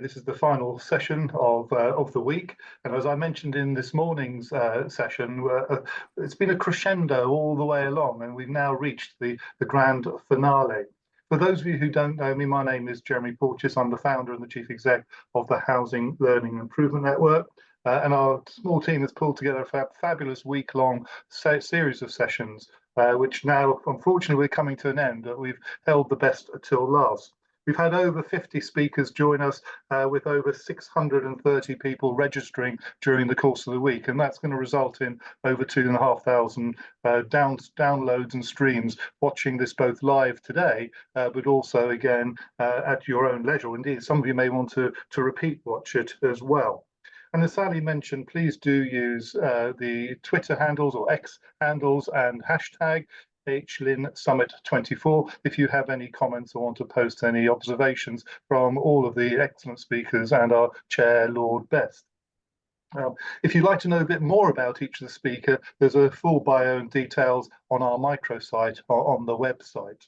This is the final session of the week, and as I mentioned in this morning's session, it's been a crescendo all the way along, and we've now reached the grand finale. For those of you who don't know me, my name is Jeremy Porteous. I'm the founder and the chief exec of the Housing Learning Improvement Network, and our small team has pulled together a fabulous week-long series of sessions, which now, unfortunately, we're coming to an end. We've held the best till last. We've had over 50 speakers join us, with over 630 people registering during the course of the week, and that's going to result in over 2,500 downloads and streams watching this both live today, but also again at your own leisure. Indeed, some of you may want to repeat watch it as well. And as Sally mentioned, please do use the Twitter handles or X handles and hashtag HousingLIN Summit 24 if you have any comments or want to post any observations from all of the excellent speakers and our chair, Lord Best. If you'd like to know a bit more about each of the speaker, there's a full bio and details on our microsite or on the website.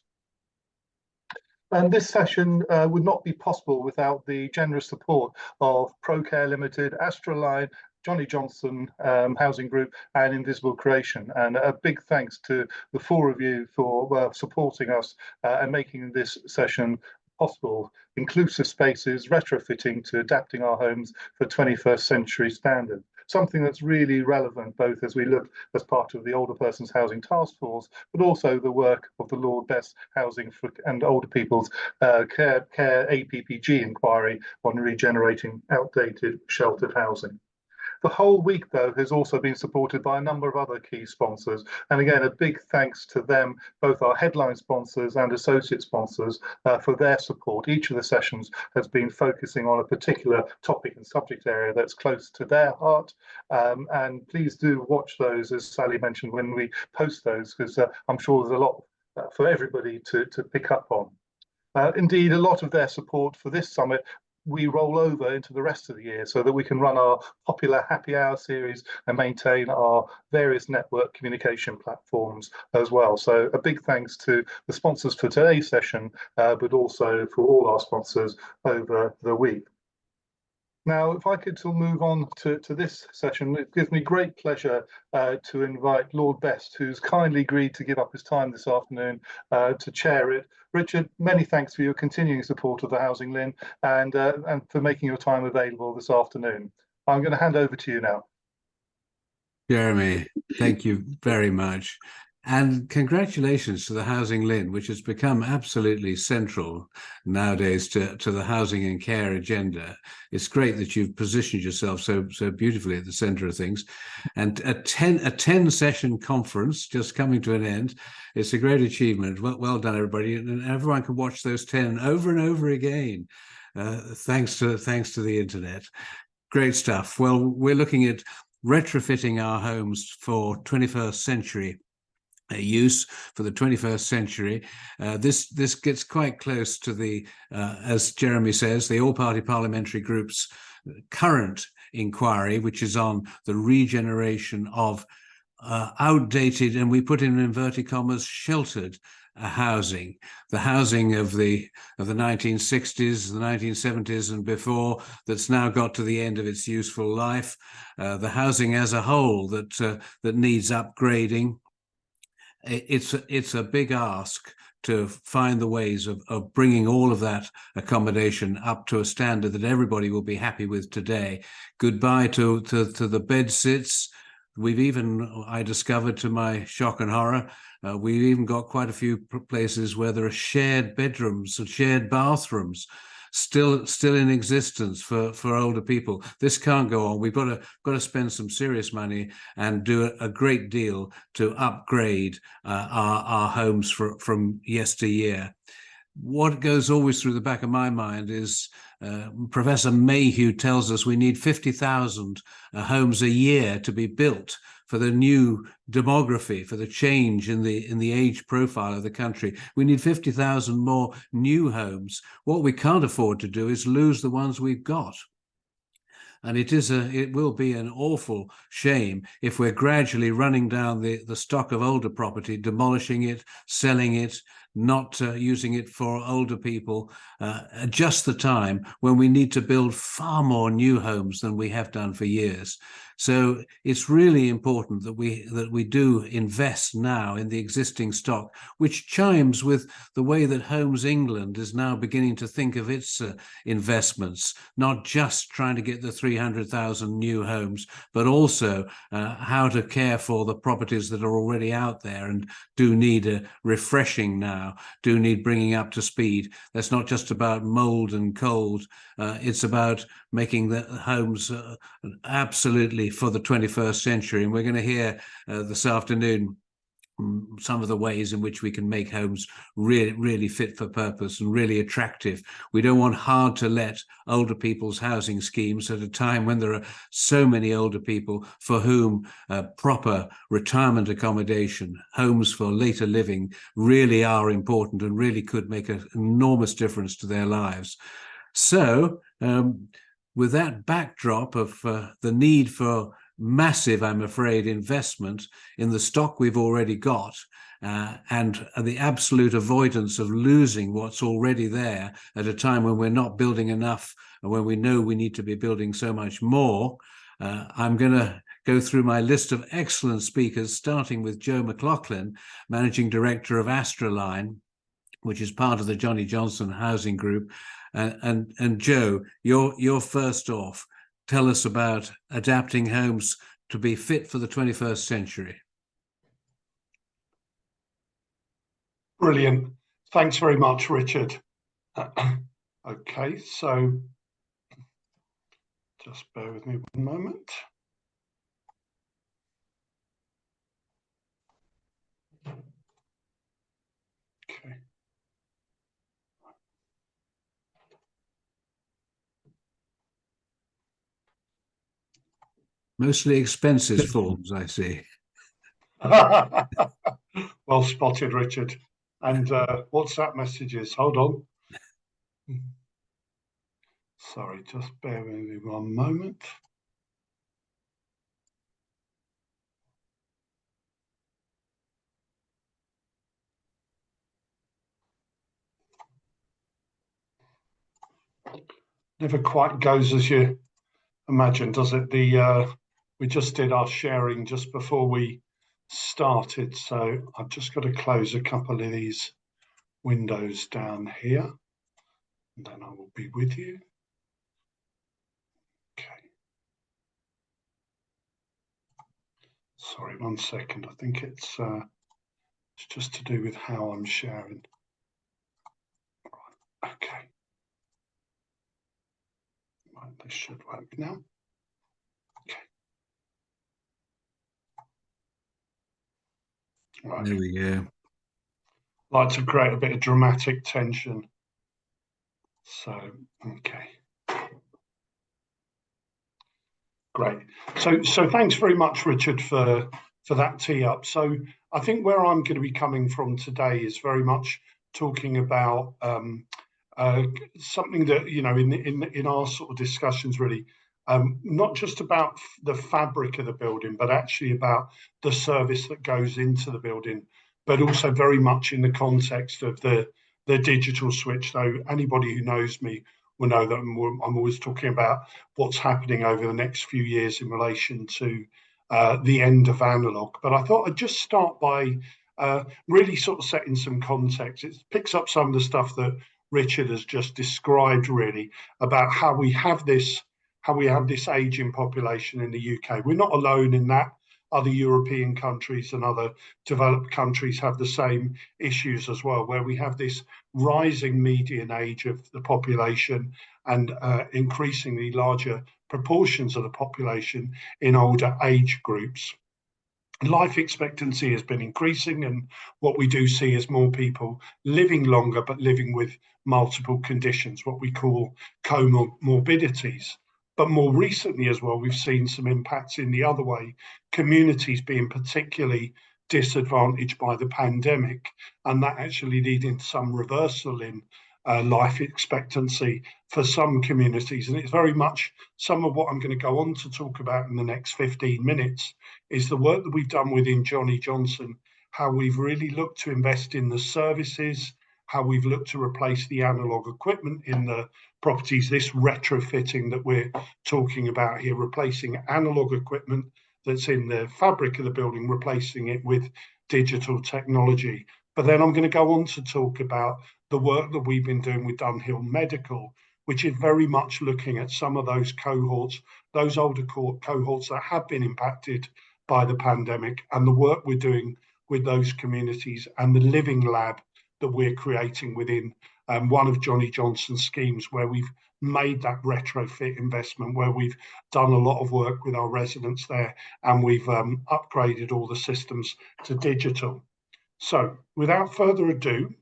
And this session would not be possible without the generous support of ProCare Limited, Astraline, Johnnie Johnson Housing Group and Invisible Creation, and a big thanks to the four of you for supporting us and making this session possible. Inclusive spaces, retrofitting to adapting our homes for 21st century standards. Something that's really relevant both as we look as part of the Older Persons Housing Task Force, but also the work of the Lord Best Housing for and Older People's Care APPG inquiry on regenerating outdated sheltered housing. The whole week, though, has also been supported by a number of other key sponsors. And again, a big thanks to them, both our headline sponsors and associate sponsors, for their support. Each of the sessions has been focusing on a particular topic and subject area that's close to their heart. And please do watch those, as Sally mentioned, when we post those, because I'm sure there's a lot for everybody to pick up on. Indeed, a lot of their support for this summit we roll over into the rest of the year so that we can run our popular happy hour series and maintain our various network communication platforms as well. So a big thanks to the sponsors for today's session, but also for all our sponsors over the week. Now, if I could move on to this session, it gives me great pleasure to invite Lord Best, who's kindly agreed to give up his time this afternoon to chair it. Richard, many thanks for your continuing support of the HousingLIN and for making your time available this afternoon. I'm going to hand over to you now. Jeremy, thank you very much. And congratulations to the HousingLIN, which has become absolutely central nowadays to the housing and care agenda. It's great that you've positioned yourself so beautifully at the center of things. And a 10-session conference just coming to an end. It's a great achievement. Well done, everybody. And everyone can watch those 10 over and over again, thanks to the internet. Great stuff. Well, we're looking at retrofitting our homes for 21st century use for the 21st century. This gets quite close to the, as Jeremy says, the all-party parliamentary group's current inquiry, which is on the regeneration of outdated, and we put in inverted commas, sheltered housing, the housing of the 1960s, the 1970s and before, that's now got to the end of its useful life, the housing as a whole that needs upgrading. It's a big ask to find the ways of bringing all of that accommodation up to a standard that everybody will be happy with today. Goodbye to the bed sits. We've even, I discovered to my shock and horror, we've even got quite a few places where there are shared bedrooms and shared bathrooms still in existence for older people. This can't go on. We've got to spend some serious money and do a great deal to upgrade our homes from yesteryear. What goes always through the back of my mind is Professor Mayhew tells us we need 50,000 homes a year to be built for the new demography, for the change in the age profile of the country. We need 50,000 more new homes. What we can't afford to do is lose the ones we've got. And it will be an awful shame if we're gradually running down the stock of older property, demolishing it, selling it, not using it for older people just the time when we need to build far more new homes than we have done for years. So it's really important that we do invest now in the existing stock, which chimes with the way that Homes England is now beginning to think of its investments, not just trying to get the 300,000 new homes, but also how to care for the properties that are already out there and do need a refreshing now, do need bringing up to speed. That's not just about mold and cold. It's about making the homes absolutely for the 21st century. And we're going to hear this afternoon some of the ways in which we can make homes really fit for purpose and really attractive. We don't want hard to let older people's housing schemes at a time when there are so many older people for whom proper retirement accommodation, homes for later living really are important and really could make an enormous difference to their lives. So with that backdrop of the need for massive, I'm afraid, investment in the stock we've already got and the absolute avoidance of losing what's already there at a time when we're not building enough and when we know we need to be building so much more, I'm going to go through my list of excellent speakers, starting with Joe McLaughlin, Managing Director of Astraline, which is part of the Johnnie Johnson Housing Group. And Joe, you're first off. Tell us about adapting homes to be fit for the 21st century. Brilliant. Thanks very much, Richard. Okay, so just bear with me one moment. Okay. Mostly expenses forms, I see. Well spotted, Richard. And WhatsApp messages. Hold on. Sorry, just bear with me one moment. Never quite goes as you imagine, does it? We just did our sharing just before we started, so I've just got to close a couple of these windows down here, and then I will be with you. Okay. Sorry, 1 second. I think it's just to do with how I'm sharing. Right. Okay. Right, this should work now. Okay. Right. There we go. Like to create a bit of dramatic tension. So, okay. Great. So thanks very much, Richard, for that tee up. So I think where I'm going to be coming from today is very much talking about something that, you know, in our sort of discussions, really, not just about the fabric of the building, but actually about the service that goes into the building, but also very much in the context of the digital switch. So anybody who knows me will know that I'm always talking about what's happening over the next few years in relation to the end of analog. But I thought I'd just start by really sort of setting some context. It picks up some of the stuff that Richard has just described, really, about how we have this aging population in the UK. We're not alone in that. Other European countries and other developed countries have the same issues as well, where we have this rising median age of the population and increasingly larger proportions of the population in older age groups. Life expectancy has been increasing, and what we do see is more people living longer, but living with multiple conditions, what we call comorbidities. But more recently as well, we've seen some impacts in the other way, communities being particularly disadvantaged by the pandemic, and that actually leading to some reversal in life expectancy for some communities. And it's very much some of what I'm going to go on to talk about in the next 15 minutes is the work that we've done within Johnnie Johnson how we've really looked to invest in the services, how we've looked to replace the analog equipment in the properties, this retrofitting that we're talking about here, replacing analog equipment that's in the fabric of the building, replacing it with digital technology. But then I'm going to go on to talk about the work that we've been doing with Dunhill Medical, which is very much looking at some of those cohorts, those older cohorts that have been impacted by the pandemic, and the work we're doing with those communities, and the living lab that we're creating within one of Johnnie Johnson's schemes, where we've made that retrofit investment, where we've done a lot of work with our residents there, and we've upgraded all the systems to digital. So without further ado,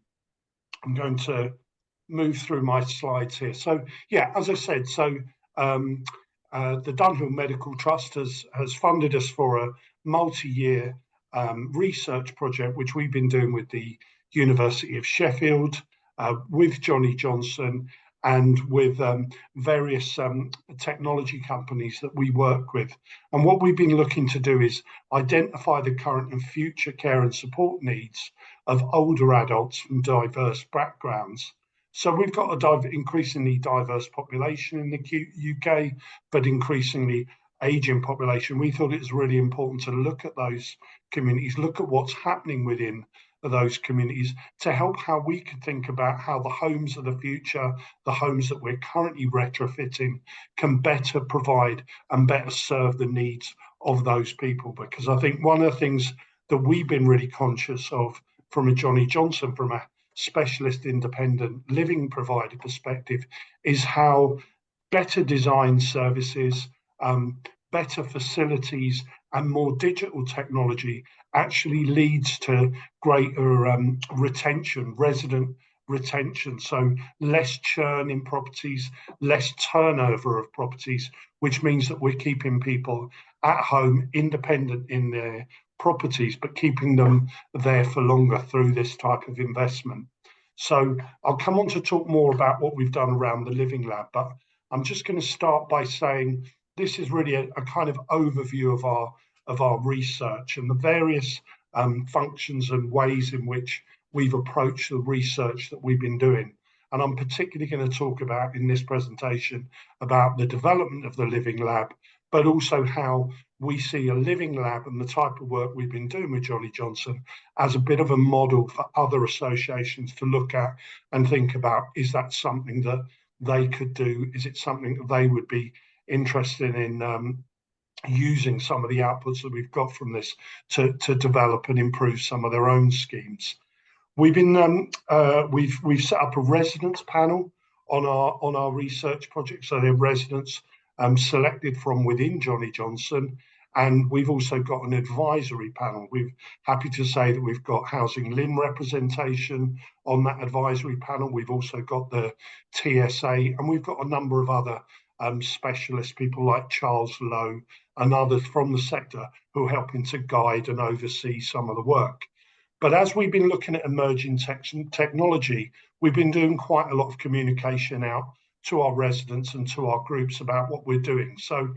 I'm going to move through my slides here. So yeah, as I said, so the Dunhill Medical Trust has funded us for a multi-year research project, which we've been doing with the University of Sheffield, with Johnnie Johnson, and with various technology companies that we work with. And what we've been looking to do is identify the current and future care and support needs of older adults from diverse backgrounds. So we've got an increasingly diverse population in the UK, but increasingly aging population. We thought it was really important to look at those communities, look at what's happening within those communities, to help how we could think about how the homes of the future, the homes that we're currently retrofitting, can better provide and better serve the needs of those people. Because I think one of the things that we've been really conscious of from a Johnnie Johnson, from a specialist independent living provider perspective, is how better designed services, better facilities, and more digital technology actually leads to greater retention, resident retention. So less churn in properties, less turnover of properties, which means that we're keeping people at home, independent in their properties, but keeping them there for longer through this type of investment. So I'll come on to talk more about what we've done around the Living Lab, but I'm just going to start by saying this is really a kind of overview of our research and the various functions and ways in which we've approached the research that we've been doing. And I'm particularly going to talk about in this presentation about the development of the Living Lab, but also how we see a Living Lab and the type of work we've been doing with Johnnie Johnson as a bit of a model for other associations to look at and think about, is that something that they could do? Is it something that they would be interested in using some of the outputs that we've got from this to develop and improve some of their own schemes? We've been we've set up a residents panel on our research project, so they're residents selected from within Johnnie Johnson, and we've also got an advisory panel. We're happy to say that we've got HousingLIN representation on that advisory panel. We've also got the TSA, and we've got a number of other specialist people like Charles Lowe and others from the sector who are helping to guide and oversee some of the work. But as we've been looking at emerging technology, we've been doing quite a lot of communication out to our residents and to our groups about what we're doing. So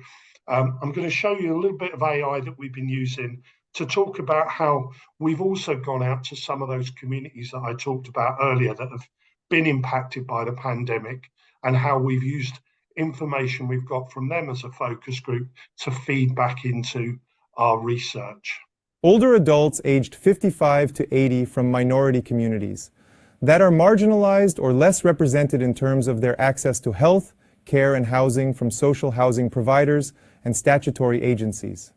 I'm going to show you a little bit of AI that we've been using to talk about how we've also gone out to some of those communities that I talked about earlier that have been impacted by the pandemic, and how we've used information we've got from them as a focus group to feed back into our research. Older adults aged 55 to 80 from minority communities that are marginalized or less represented in terms of their access to health, care, and housing from social housing providers and statutory agencies.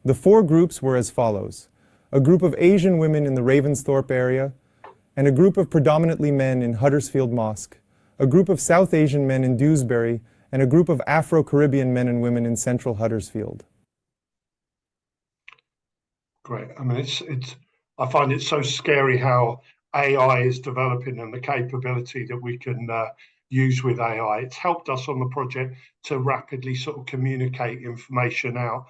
The four groups were as follows: a group of Asian women in the Ravensthorpe area, and a group of predominantly men in Huddersfield Mosque, a group of South Asian men in Dewsbury, and a group of Afro-Caribbean men and women in central Huddersfield. Great. I mean, I find it so scary how AI is developing and the capability that we can use with AI. It's helped us on the project to rapidly sort of communicate information out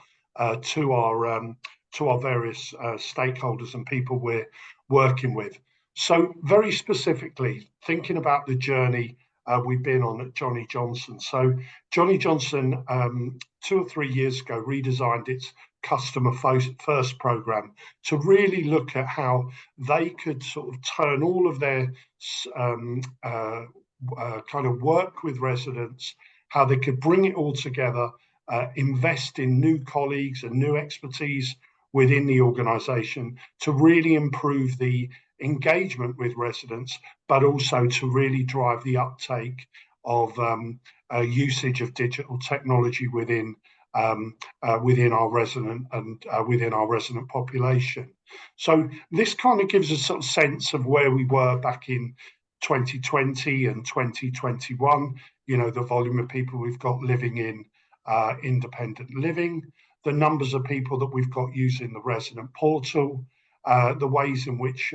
to our various stakeholders and people we're working with. So very specifically, thinking about the journey we've been on at Johnnie Johnson. So Johnnie Johnson, 2 or 3 years ago, redesigned its customer first program to really look at how they could sort of turn all of their kind of work with residents, how they could bring it all together, invest in new colleagues and new expertise within the organisation to really improve the engagement with residents, but also to really drive the uptake of usage of digital technology within our resident and within our resident population. So this kind of gives us a sort of sense of where we were back in 2020 and 2021. You know, the volume of people we've got living in independent living, the numbers of people that we've got using the resident portal, the ways in which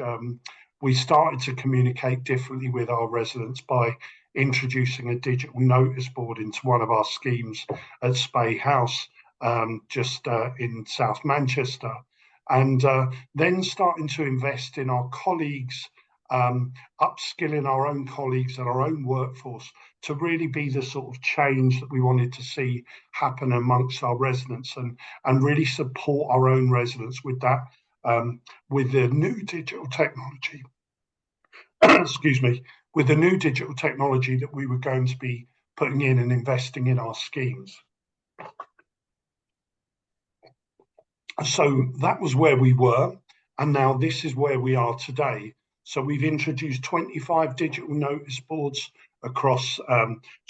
we started to communicate differently with our residents by introducing a digital notice board into one of our schemes at Spey House, just in South Manchester, and then starting to invest in our colleagues, upskilling our own colleagues and our own workforce to really be the sort of change that we wanted to see happen amongst our residents, and really support our own residents with that, with the new digital technology. Excuse me, with the new digital technology that we were going to be putting in and investing in our schemes. So that was where we were, and now this is where we are today. So we've introduced 25 digital notice boards across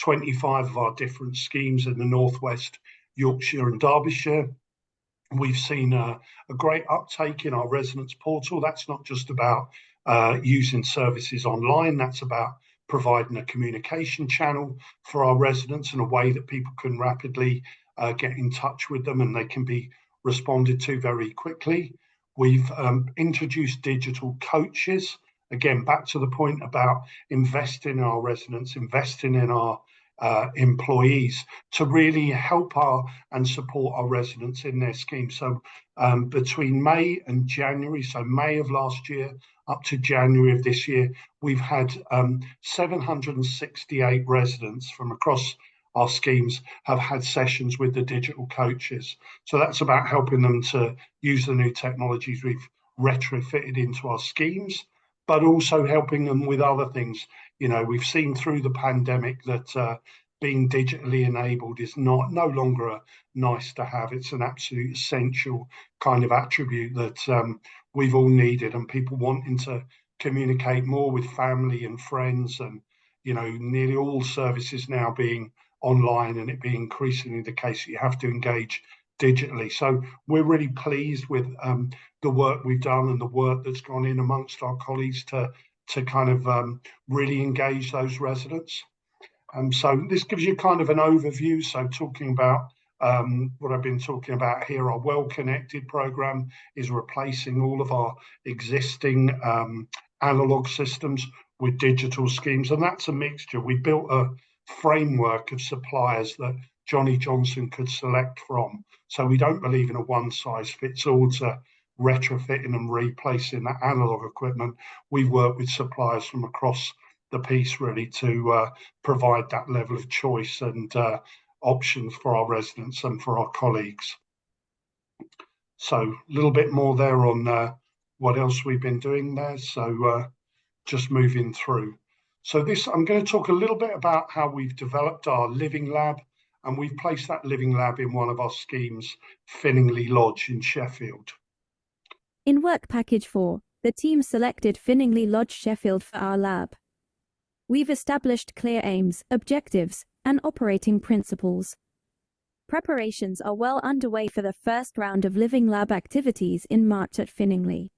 25 of our different schemes in the Northwest, Yorkshire and Derbyshire. We've seen a great uptake in our residents portal. That's not just about using services online, that's about providing a communication channel for our residents in a way that people can rapidly get in touch with them and they can be responded to very quickly. We've introduced digital coaches, again, back to the point about investing in our residents, investing in our employees to really help and support our residents in their scheme. So between May and January, so May of last year up to January of this year, we've had 768 residents from across our schemes have had sessions with the digital coaches. So that's about helping them to use the new technologies we've retrofitted into our schemes, but also helping them with other things. You know, we've seen through the pandemic that being digitally enabled is no longer a nice to have. It's an absolute essential kind of attribute that we've all needed, and people wanting to communicate more with family and friends, and, you know, nearly all services now being online and it being increasingly the case that you have to engage digitally. So we're really pleased with the work we've done and the work that's gone in amongst our colleagues to kind of really engage those residents. So this gives you kind of an overview. So talking about what I've been talking about here, our Well Connected program is replacing all of our existing analog systems with digital schemes, and that's a mixture. We built a framework of suppliers that Johnnie Johnson could select from. So we don't believe in a one-size-fits-all to retrofitting and replacing that analog equipment. We work with suppliers from across the piece really to provide that level of choice and options for our residents and for our colleagues. So a little bit more there on what else we've been doing there. So just moving through. So this, I'm going to talk a little bit about how we've developed our living lab, and we've placed that living lab in one of our schemes, Finningley Lodge in Sheffield. In Work Package 4, the team selected Finningley Lodge, Sheffield for our lab. We've established clear aims, objectives, and operating principles. Preparations are well underway for the first round of living lab activities in March at Finningley.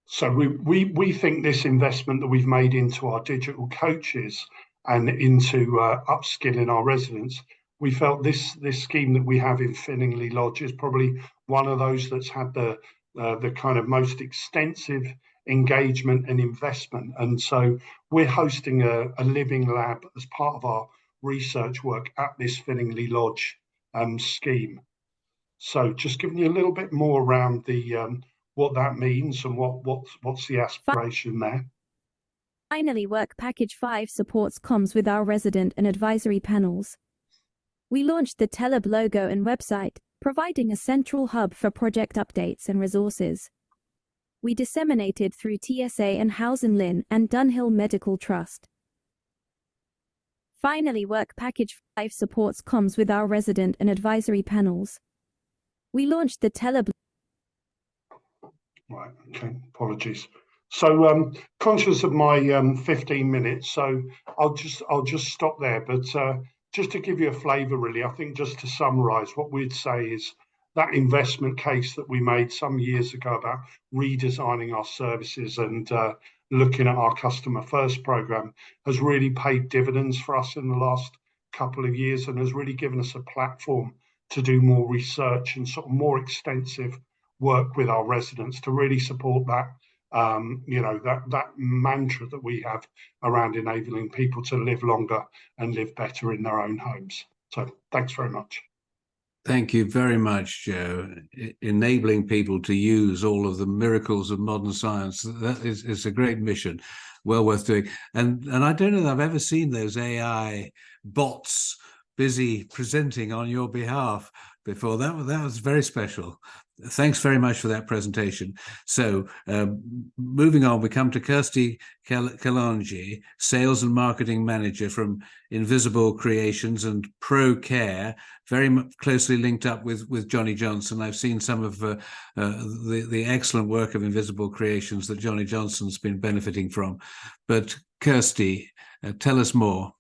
So we think this investment that we've made into our digital coaches and into upskilling our residents, we felt this scheme that we have in Finningley Lodge is probably one of those that's had the kind of most extensive engagement and investment. And so we're hosting a living lab as part of our research work at this Finningley Lodge scheme. So just giving you a little bit more around the what that means and what's the aspiration there. Finally, Work Package 5 supports comms with our resident and advisory panels. We launched the Teleb logo and website, providing a central hub for project updates and resources. We disseminated through TSA and HousingLIN and Dunhill Medical Trust. Finally, Work Package 5 supports comms with our resident and advisory panels. We launched the Teleb. Right, okay, apologies. So conscious of my 15 minutes, so I'll just stop there. But just to give you a flavour, really, I think just to summarise, what we'd say is that investment case that we made some years ago about redesigning our services and looking at our customer first programme has really paid dividends for us in the last couple of years, and has really given us a platform to do more research and sort of more extensive work with our residents to really support that. That mantra that we have around enabling people to live longer and live better in their own homes. So thanks very much. Thank you very much, Joe. Enabling people to use all of the miracles of modern science, that is a great mission, well worth doing. And I don't know that I've ever seen those AI bots busy presenting on your behalf before. That was very special. Thanks very much for that presentation. So moving on, we come to Kirsty Kalonji, Sales and Marketing Manager from Invisible Creations and ProCare, very closely linked up with Johnnie Johnson. I've seen some of the excellent work of Invisible Creations that Johnnie Johnson's been benefiting from. But Kirsty, tell us more.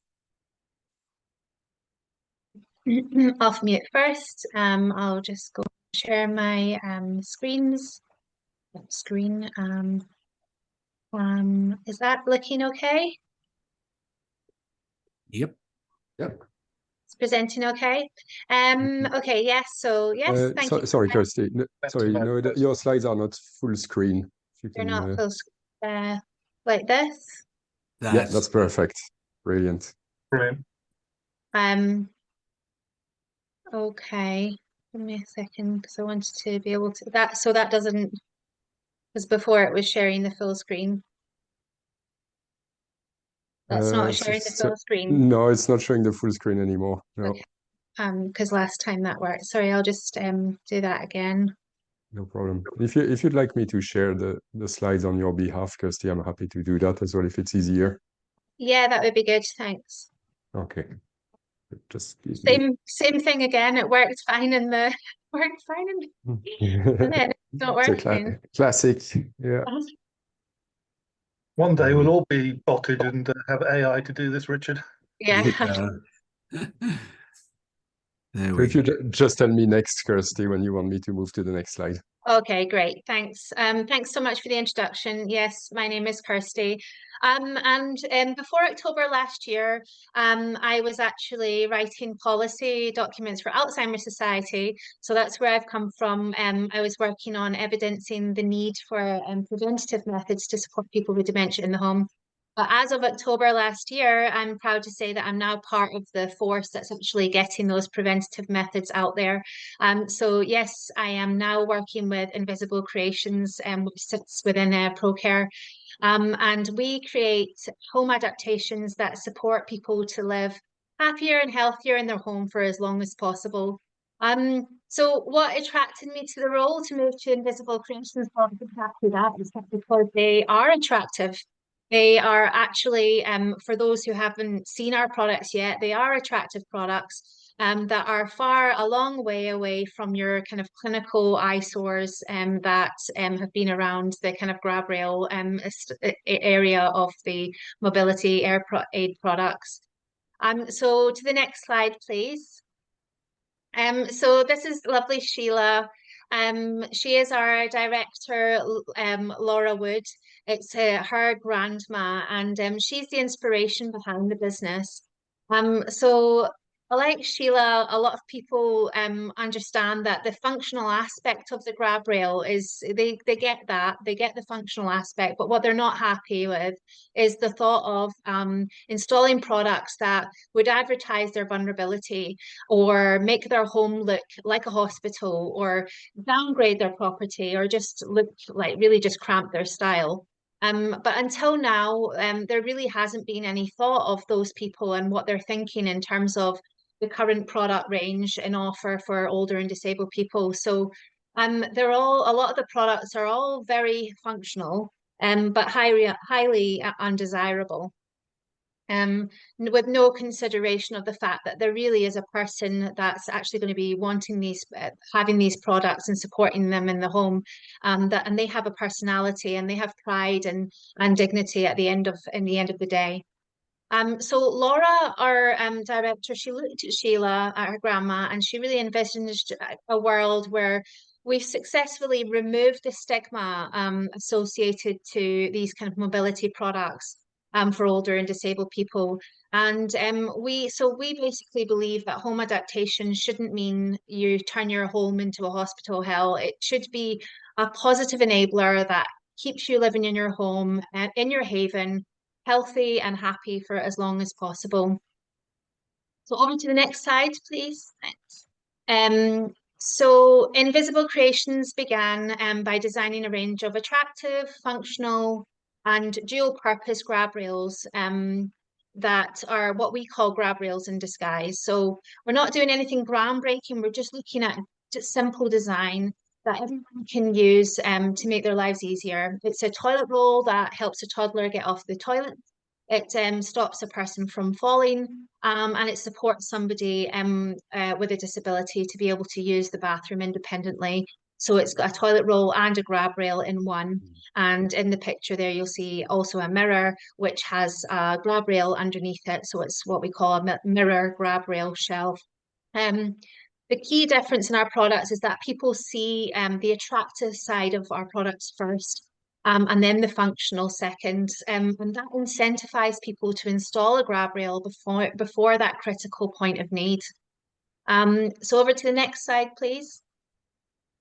Off mute first. I'll just go share my screen. Is that looking okay? Yep. It's presenting okay. Okay, yes. So yes, thank you. Sorry, Kirsty. Sorry, no, your slides are not full screen. They're not full screen, like this. Yeah, that's perfect. Brilliant. Brilliant. Okay, give me a second because I wanted to be able to that doesn't, because before it was sharing the full screen. That's not sharing the full screen. No, it's not showing the full screen anymore. No. Okay. Because last time that worked. Sorry, I'll just do that again. No problem. If you'd like me to share the slides on your behalf, Kirsty, I'm happy to do that as well if it's easier. Yeah, that would be good. Thanks. Okay. Just same thing again. It worked fine in the worked fine in and then it's not working. Classic. Yeah. One day we'll all be botted and have AI to do this, Richard. Yeah. So if you just tell me next, Kirsty, when you want me to move to the next slide. Okay, great. Thanks. Thanks so much for the introduction. Yes, my name is Kirsty. Before October last year, I was actually writing policy documents for Alzheimer's Society. So that's where I've come from. I was working on evidencing the need for preventative methods to support people with dementia in the home. But as of October last year, I'm proud to say that I'm now part of the force that's actually getting those preventative methods out there. So yes, I am now working with Invisible Creations, which sits within ProCare. And we create home adaptations that support people to live happier and healthier in their home for as long as possible. So what attracted me to the role to move to Invisible Creations was exactly that, is because they are attractive. They are actually, for those who haven't seen our products yet, they are attractive products that are a long way away from your kind of clinical eyesores that have been around the kind of grab rail area of the mobility aid products. So to the next slide, please. So this is lovely Sheila. She is our director, Laura Wood. It's her grandma, and she's the inspiration behind the business. So like Sheila, a lot of people understand that the functional aspect of the grab rail is they get the functional aspect, but what they're not happy with is the thought of installing products that would advertise their vulnerability or make their home look like a hospital or downgrade their property or just look like really just cramp their style. But until now, there really hasn't been any thought of those people and what they're thinking in terms of the current product range and offer for older and disabled people. So a lot of the products are all very functional, but highly undesirable. With no consideration of the fact that there really is a person that's actually going to be wanting these, having these products and supporting them in the home, and they have a personality and they have pride and dignity in the end of the day. So Laura, our director, she looked at Sheila, her grandma, and she really envisaged a world where we've successfully removed the stigma associated to these kind of mobility products for older and disabled people. And we basically believe that home adaptation shouldn't mean you turn your home into a hospital hell. It should be a positive enabler that keeps you living in your home, in your haven, healthy and happy for as long as possible. So over to the next slide, please. So Invisible Creations began by designing a range of attractive, functional, and dual-purpose grab rails that are what we call grab rails in disguise. So we're not doing anything groundbreaking. We're just looking at just simple design that everyone can use to make their lives easier. It's a toilet roll that helps a toddler get off the toilet. It stops a person from falling, and it supports somebody with a disability to be able to use the bathroom independently. So it's got a toilet roll and a grab rail in one. And in the picture there, you'll see also a mirror, which has a grab rail underneath it. So it's what we call a mirror grab rail shelf. The key difference in our products is that people see the attractive side of our products first, and then the functional second. And that incentivizes people to install a grab rail before that critical point of need. So over to the next slide, please.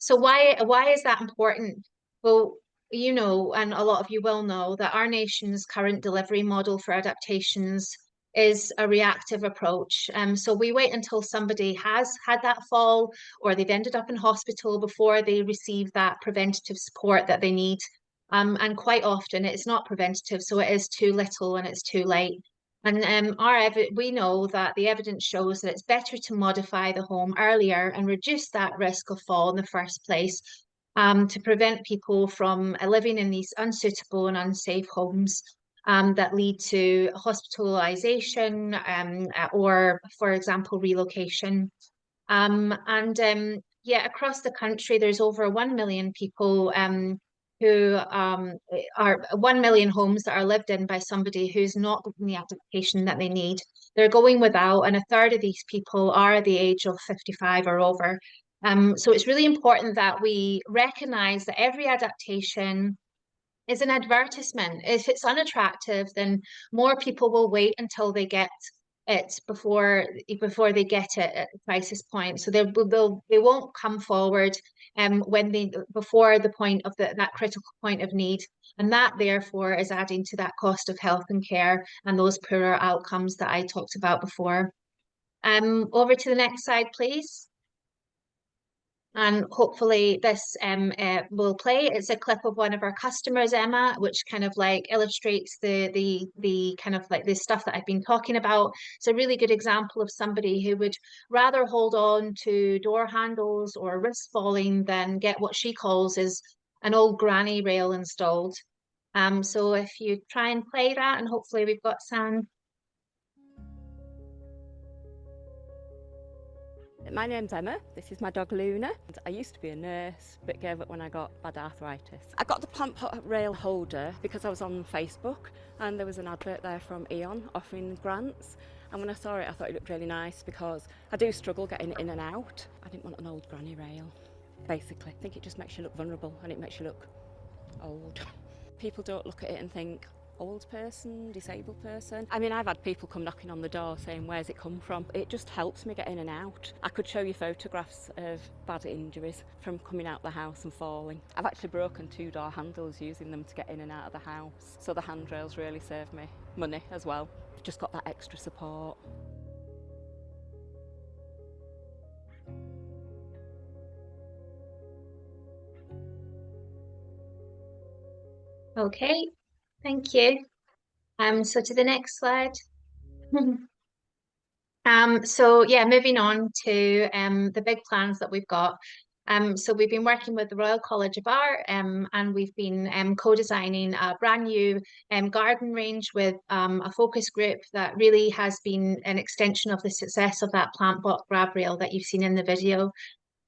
So why is that important? Well, you know, and a lot of you will know, that our nation's current delivery model for adaptations is a reactive approach. So we wait until somebody has had that fall or they've ended up in hospital before they receive that preventative support that they need. And quite often it's not preventative, so it is too little and it's too late. And we know that the evidence shows that it's better to modify the home earlier and reduce that risk of fall in the first place, to prevent people from living in these unsuitable and unsafe homes that lead to hospitalization or, for example, relocation. Yeah, across the country, there's over 1 million people who are 1 million homes that are lived in by somebody who's not getting the adaptation that they need. They're going without, and a third of these people are the age of 55 or over. So it's really important that we recognize that every adaptation is an advertisement. If it's unattractive, then more people will wait until they get it before they get it at a crisis point. So they won't come forward before the point of that critical point of need. And that therefore is adding to that cost of health and care and those poorer outcomes that I talked about before. Over to the next slide, please. And hopefully this will play. It's a clip of one of our customers, Emma, which kind of like illustrates the kind of like the stuff that I've been talking about. It's a really good example of somebody who would rather hold on to door handles or risk falling than get what she calls is an old granny rail installed. So if you try and play that, and hopefully we've got sound. My name's Emma, this is my dog Luna. I used to be a nurse, but gave up when I got bad arthritis. I got the plant pot rail holder because I was on Facebook and there was an advert there from E.ON offering grants. And when I saw it, I thought it looked really nice because I do struggle getting in and out. I didn't want an old granny rail, basically. I think it just makes you look vulnerable and it makes you look old. People don't look at it and think, old person, disabled person. I mean, I've had people come knocking on the door saying, where's it come from? It just helps me get in and out. I could show you photographs of bad injuries from coming out the house and falling. I've actually broken 2 door handles using them to get in and out of the house. So the handrails really save me money as well. Just got that extra support. Okay. Thank you. So to the next slide. So yeah, moving on to the big plans that we've got. So we've been working with the Royal College of Art, and we've been co-designing a brand new garden range with a focus group that really has been an extension of the success of that plant pot grab rail that you've seen in the video.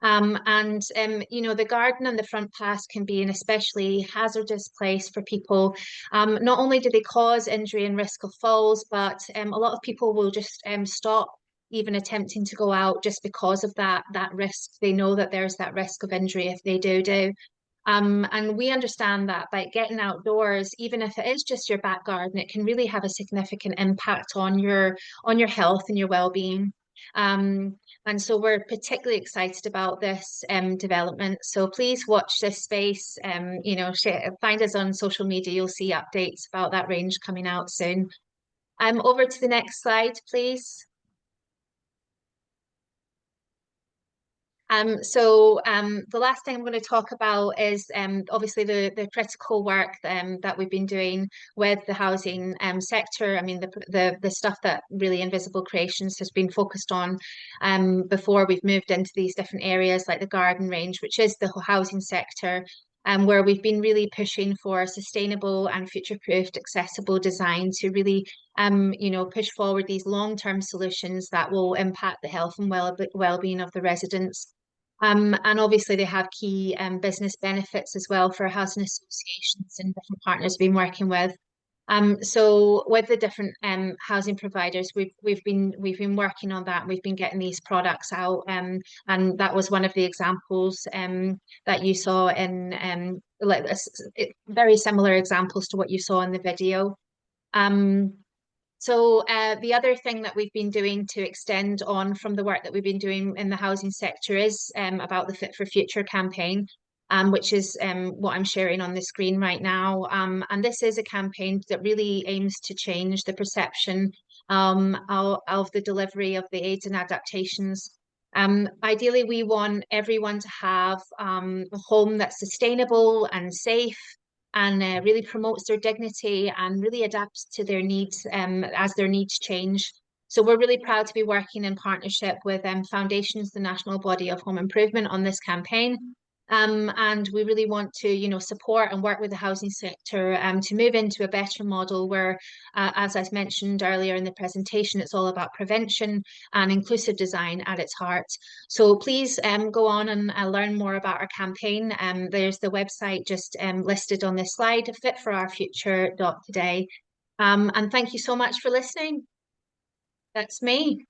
You know, the garden and the front pass can be an especially hazardous place for people. Not only do they cause injury and risk of falls, but a lot of people will just stop even attempting to go out just because of that risk. They know that there's that risk of injury if they do. And we understand that by getting outdoors, even if it is just your back garden, it can really have a significant impact on your health and your well-being. And so we're particularly excited about this development. So please watch this space. You know, find us on social media. You'll see updates about that range coming out soon. Over to the next slide, please. The last thing I'm going to talk about is obviously the critical work that we've been doing with the housing sector. I mean, the stuff that really Invisible Creations has been focused on before we've moved into these different areas like the garden range, which is the housing sector, where we've been really pushing for sustainable and future-proofed accessible design to really you know, push forward these long-term solutions that will impact the health and well-being of the residents. And obviously they have key business benefits as well for housing associations and different partners we've been working with. So with the different housing providers, we've been working on that. We've been getting these products out, and that was one of the examples that you saw in like very similar examples to what you saw in the video. So the other thing that we've been doing to extend on from the work that we've been doing in the housing sector is about the Fit for Future campaign, which is what I'm sharing on the screen right now. And this is a campaign that really aims to change the perception of the delivery of the aids and adaptations. Ideally, we want everyone to have a home that's sustainable and safe, and really promotes their dignity and really adapts to their needs as their needs change. So we're really proud to be working in partnership with Foundations, the national body of home improvement, on this campaign. And we really want to, you know, support and work with the housing sector to move into a better model where, as I mentioned earlier in the presentation, it's all about prevention and inclusive design at its heart. So please go on and learn more about our campaign. There's the website just listed on this slide, fitforourfuture.today. And thank you so much for listening. That's me.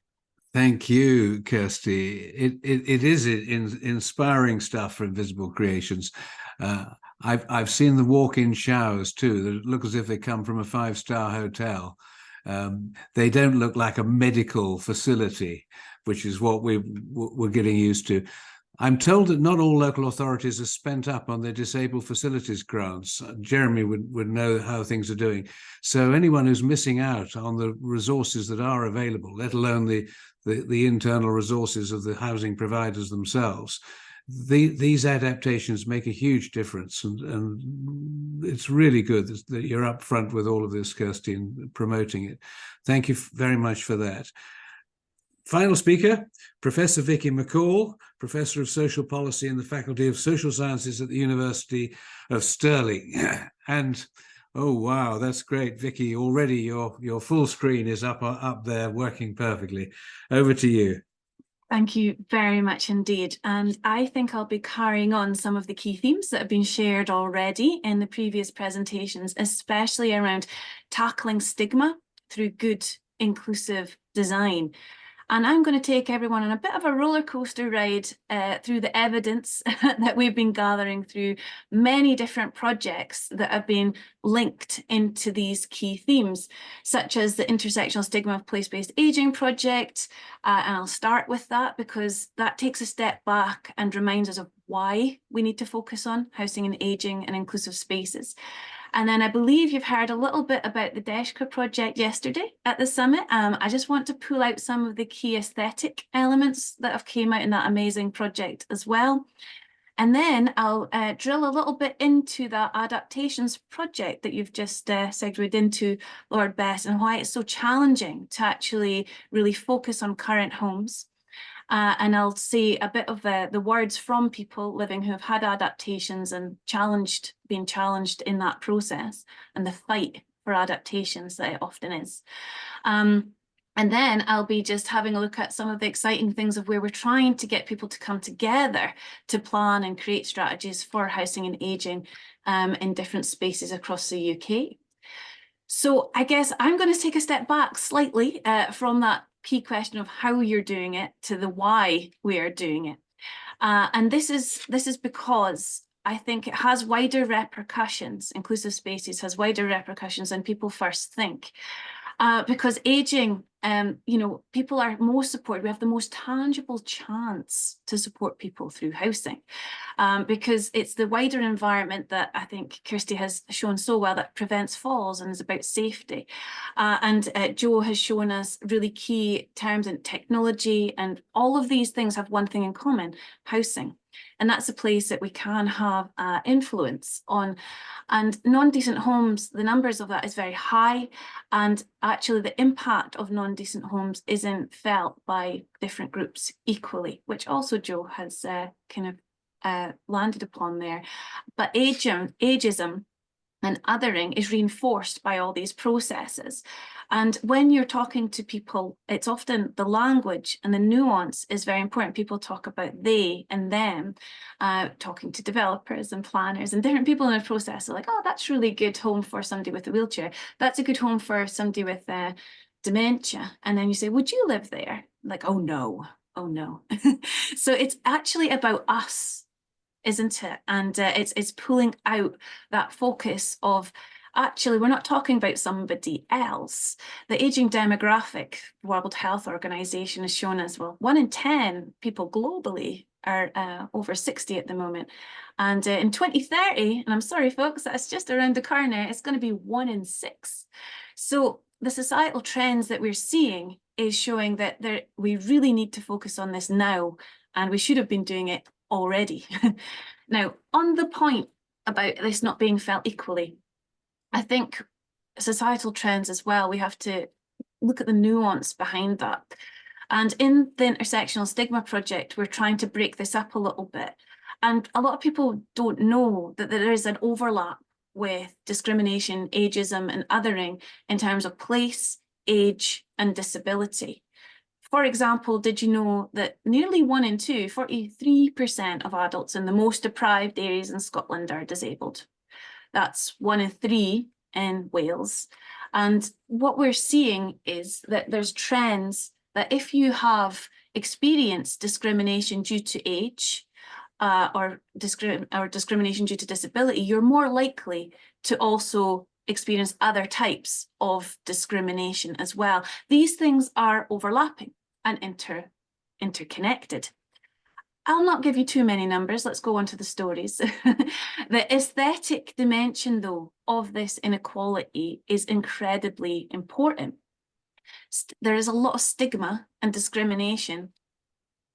Thank you, Kirsty. It is inspiring stuff for Invisible Creations. I've seen the walk-in showers too that look as if they come from a 5-star hotel. They don't look like a medical facility, which is what we're getting used to. I'm told that not all local authorities are spent up on their disabled facilities grants. Jeremy would know how things are doing. So anyone who's missing out on the resources that are available, let alone the internal resources of the housing providers themselves, these adaptations make a huge difference. And it's really good that you're up front with all of this, Kirsty, and promoting it. Thank you very much for that. Final speaker, Professor Vicky McCall, Professor of Social Policy in the Faculty of Social Sciences at the University of Stirling. And oh wow, that's great, Vicky. Already your full screen is up there working perfectly. Over to you. Thank you very much indeed. And I think I'll be carrying on some of the key themes that have been shared already in the previous presentations, especially around tackling stigma through good, inclusive design. And I'm going to take everyone on a bit of a roller coaster ride through the evidence that we've been gathering through many different projects that have been linked into these key themes, such as the Intersectional Stigma of Place-Based Aging project. And I'll start with that because that takes a step back and reminds us of why we need to focus on housing and aging and inclusive spaces. And then I believe you've heard a little bit about the Deshka project yesterday at the summit. I just want to pull out some of the key aesthetic elements that have came out in that amazing project as well. And then I'll drill a little bit into the adaptations project that you've just segued into, Lord Bess, and why it's so challenging to actually really focus on current homes. And I'll say a bit of the words from people living who have had adaptations and being challenged in that process, and the fight for adaptations that it often is. And then I'll be just having a look at some of the exciting things of where we're trying to get people to come together to plan and create strategies for housing and ageing in different spaces across the UK. So I guess I'm going to take a step back slightly from that key question of how you're doing it to the why we are doing it. And this is because I think it has wider repercussions. Inclusive spaces has wider repercussions than people first think. Because aging, people are most supported. We have the most tangible chance to support people through housing, because it's the wider environment that I think Kirsty has shown so well that prevents falls and is about safety. And Jo has shown us really key terms in technology, and all of these things have one thing in common: housing. And that's a place that we can have influence on. And non-decent homes, the numbers of that is very high. And actually the impact of non-decent homes isn't felt by different groups equally, which also Jo has landed upon there. But ageism and othering is reinforced by all these processes. And when you're talking to people, it's often the language and the nuance is very important. People talk about they and them, talking to developers and planners and different people in the process are like, oh, that's really good home for somebody with a wheelchair. That's a good home for somebody with dementia. And then you say, would you live there? Like, oh no, oh no. So it's actually about us, isn't it? And it's pulling out that focus of, actually, we're not talking about somebody else. The aging demographic, World Health Organization has shown us, well, 1 in 10 people globally are over 60 at the moment. And in 2030, and I'm sorry, folks, that's just around the corner, it's going to be 1 in 6. So the societal trends that we're seeing is showing that we really need to focus on this now, and we should have been doing it already. Now, on the point about this not being felt equally, I think societal trends as well, we have to look at the nuance behind that. And in the Intersectional Stigma Project, we're trying to break this up a little bit. And a lot of people don't know that there is an overlap with discrimination, ageism, and othering in terms of place, age, and disability. For example, did you know that nearly 1 in 2, 43% of adults in the most deprived areas in Scotland are disabled? That's 1 in 3 in Wales. And what we're seeing is that there's trends that if you have experienced discrimination due to age or discrimination due to disability, you're more likely to also experience other types of discrimination as well. These things are overlapping and interconnected. I'll not give you too many numbers. Let's go on to the stories. The aesthetic dimension, though, of this inequality is incredibly important. There is a lot of stigma and discrimination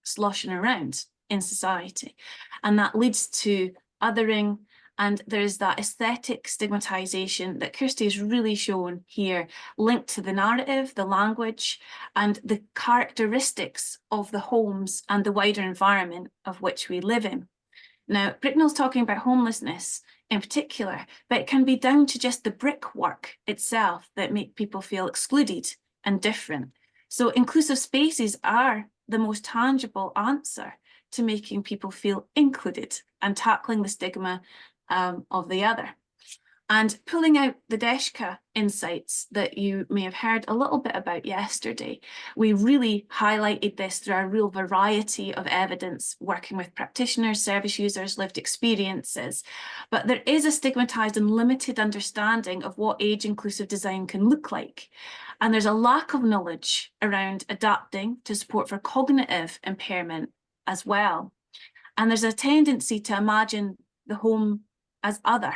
sloshing around in society, and that leads to othering. And there's that aesthetic stigmatization that Kirsty has really shown here, linked to the narrative, the language, and the characteristics of the homes and the wider environment of which we live in. Now, Bricknell's talking about homelessness in particular, but it can be down to just the brickwork itself that make people feel excluded and different. So inclusive spaces are the most tangible answer to making people feel included and tackling the stigma of the other. And pulling out the DESHCA insights that you may have heard a little bit about yesterday, we really highlighted this through our real variety of evidence, working with practitioners, service users, lived experiences. But there is a stigmatized and limited understanding of what age-inclusive design can look like. And there's a lack of knowledge around adapting to support for cognitive impairment as well. And there's a tendency to imagine the home as other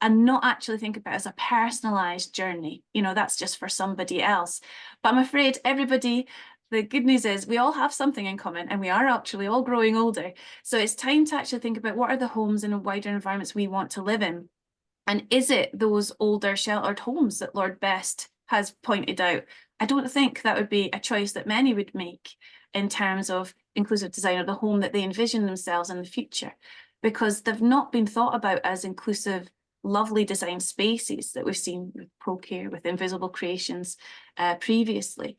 and not actually think about it as a personalized journey. You know, that's just for somebody else. But I'm afraid everybody the good news is we all have something in common, and we are actually all growing older. So it's time to actually think about what are the homes and wider environments we want to live in. And is it those older sheltered homes that Lord Best has pointed out? I don't think that would be a choice that many would make in terms of inclusive design or the home that they envision themselves in the future, because they've not been thought about as inclusive, lovely design spaces that we've seen with ProCare, with Invisible Creations previously.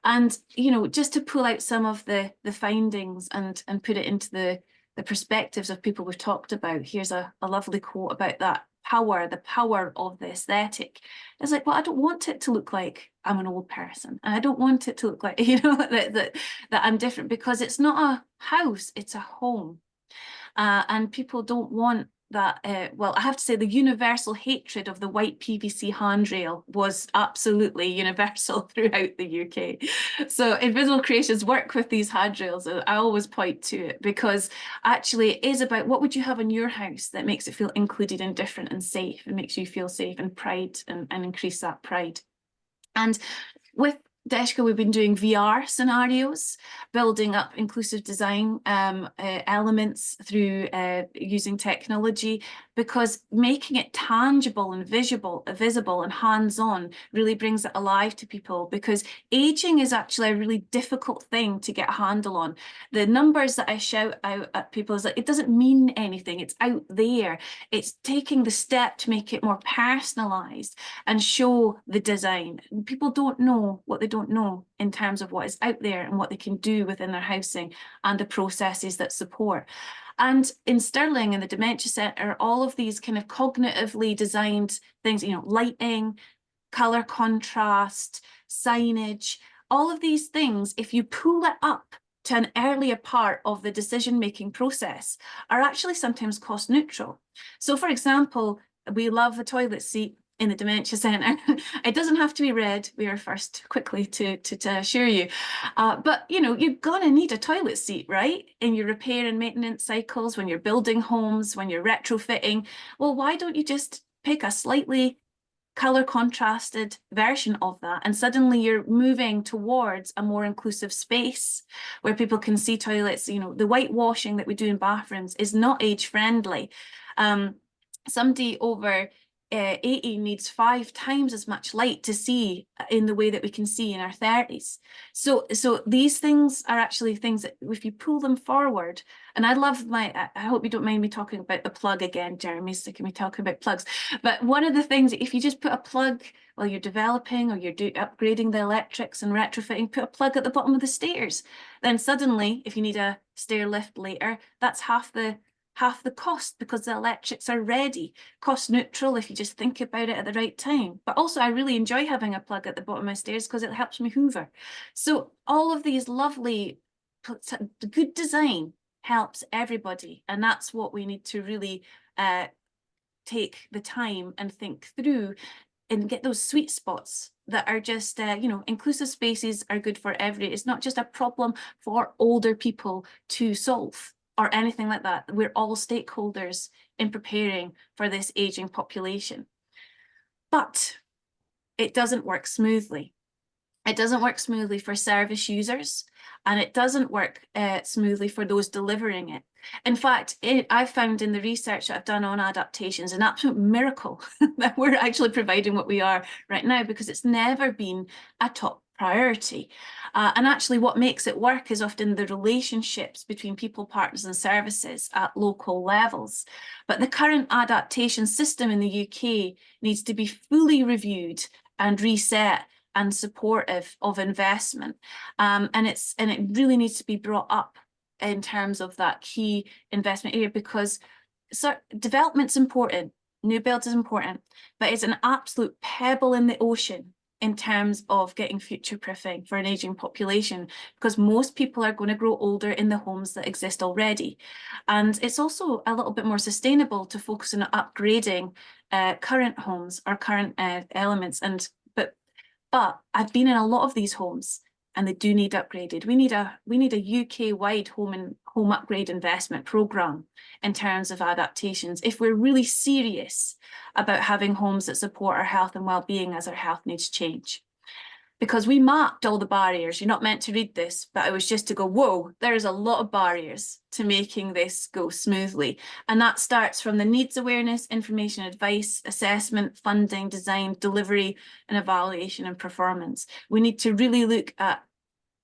And, you know, just to pull out some of the findings and put it into the perspectives of people we've talked about, here's a lovely quote about that. The power of the aesthetic. It's like, well, I don't want it to look like I'm an old person, and I don't want it to look like, you know, that I'm different, because it's not a house, it's a home. And people don't want that. Well, I have to say the universal hatred of the white PVC handrail was absolutely universal throughout the UK. So Invisible Creations work with these handrails. I always point to it, because actually it is about what would you have in your house that makes it feel included and different and safe, and makes you feel safe and pride, and increase that pride. And with Deshka, we've been doing VR scenarios, building up inclusive design elements through using technology, because making it tangible and visible and hands-on really brings it alive to people, because aging is actually a really difficult thing to get a handle on. The numbers that I shout out at people is like, it doesn't mean anything, it's out there. It's taking the step to make it more personalized and show the design. People don't know what they don't know in terms of what is out there and what they can do within their housing and the processes that support. And in Stirling, in the Dementia Centre, all of these kind of cognitively designed things, you know, lighting, colour contrast, signage, all of these things, if you pull it up to an earlier part of the decision-making process, are actually sometimes cost neutral. So for example, we love a toilet seat in the Dementia Centre. It doesn't have to be red, we are first quickly to assure you. But you know, you're gonna need a toilet seat, right? In your repair and maintenance cycles, when you're building homes, when you're retrofitting. Well, why don't you just pick a slightly colour contrasted version of that, and suddenly you're moving towards a more inclusive space where people can see toilets. You know, the whitewashing that we do in bathrooms is not age friendly. Somebody over 80 needs 5 times as much light to see in the way that we can see in our 30s. So these things are actually things that if you pull them forward, and I hope you don't mind me talking about the plug again, Jeremy, so can we talk about plugs? But one of the things, if you just put a plug while you're developing or you're upgrading the electrics and retrofitting, put a plug at the bottom of the stairs, then suddenly if you need a stair lift later, that's half the cost, because the electrics are ready. Cost neutral if you just think about it at the right time. But also I really enjoy having a plug at the bottom of my stairs because it helps me hoover. So all of these lovely, good design helps everybody. And that's what we need to really take the time and think through and get those sweet spots that are just, you know, inclusive spaces are good for it's not just a problem for older people to solve or anything like that. We're all stakeholders in preparing for this aging population. But it doesn't work smoothly. It doesn't work smoothly for service users, and it doesn't work smoothly for those delivering it. In fact, I've found in the research that I've done on adaptations an absolute miracle that we're actually providing what we are right now, because it's never been a top priority. And actually what makes it work is often the relationships between people, partners and services at local levels. But the current adaptation system in the UK needs to be fully reviewed and reset and supportive of investment. And it really needs to be brought up in terms of that key investment area, because development's important, new build is important, but it's an absolute pebble in the ocean in terms of getting future-proofing for an aging population, because most people are going to grow older in the homes that exist already. And it's also a little bit more sustainable to focus on upgrading current homes or current elements. But I've been in a lot of these homes and they do need upgraded. We need a UK-wide home upgrade investment programme in terms of adaptations if we're really serious about having homes that support our health and well-being as our health needs change. because we mapped all the barriers. You're not meant to read this, but it was just to go, whoa, there's a lot of barriers to making this go smoothly. And that starts from the needs awareness, information, advice, assessment, funding, design, delivery, and evaluation and performance. We need to really look at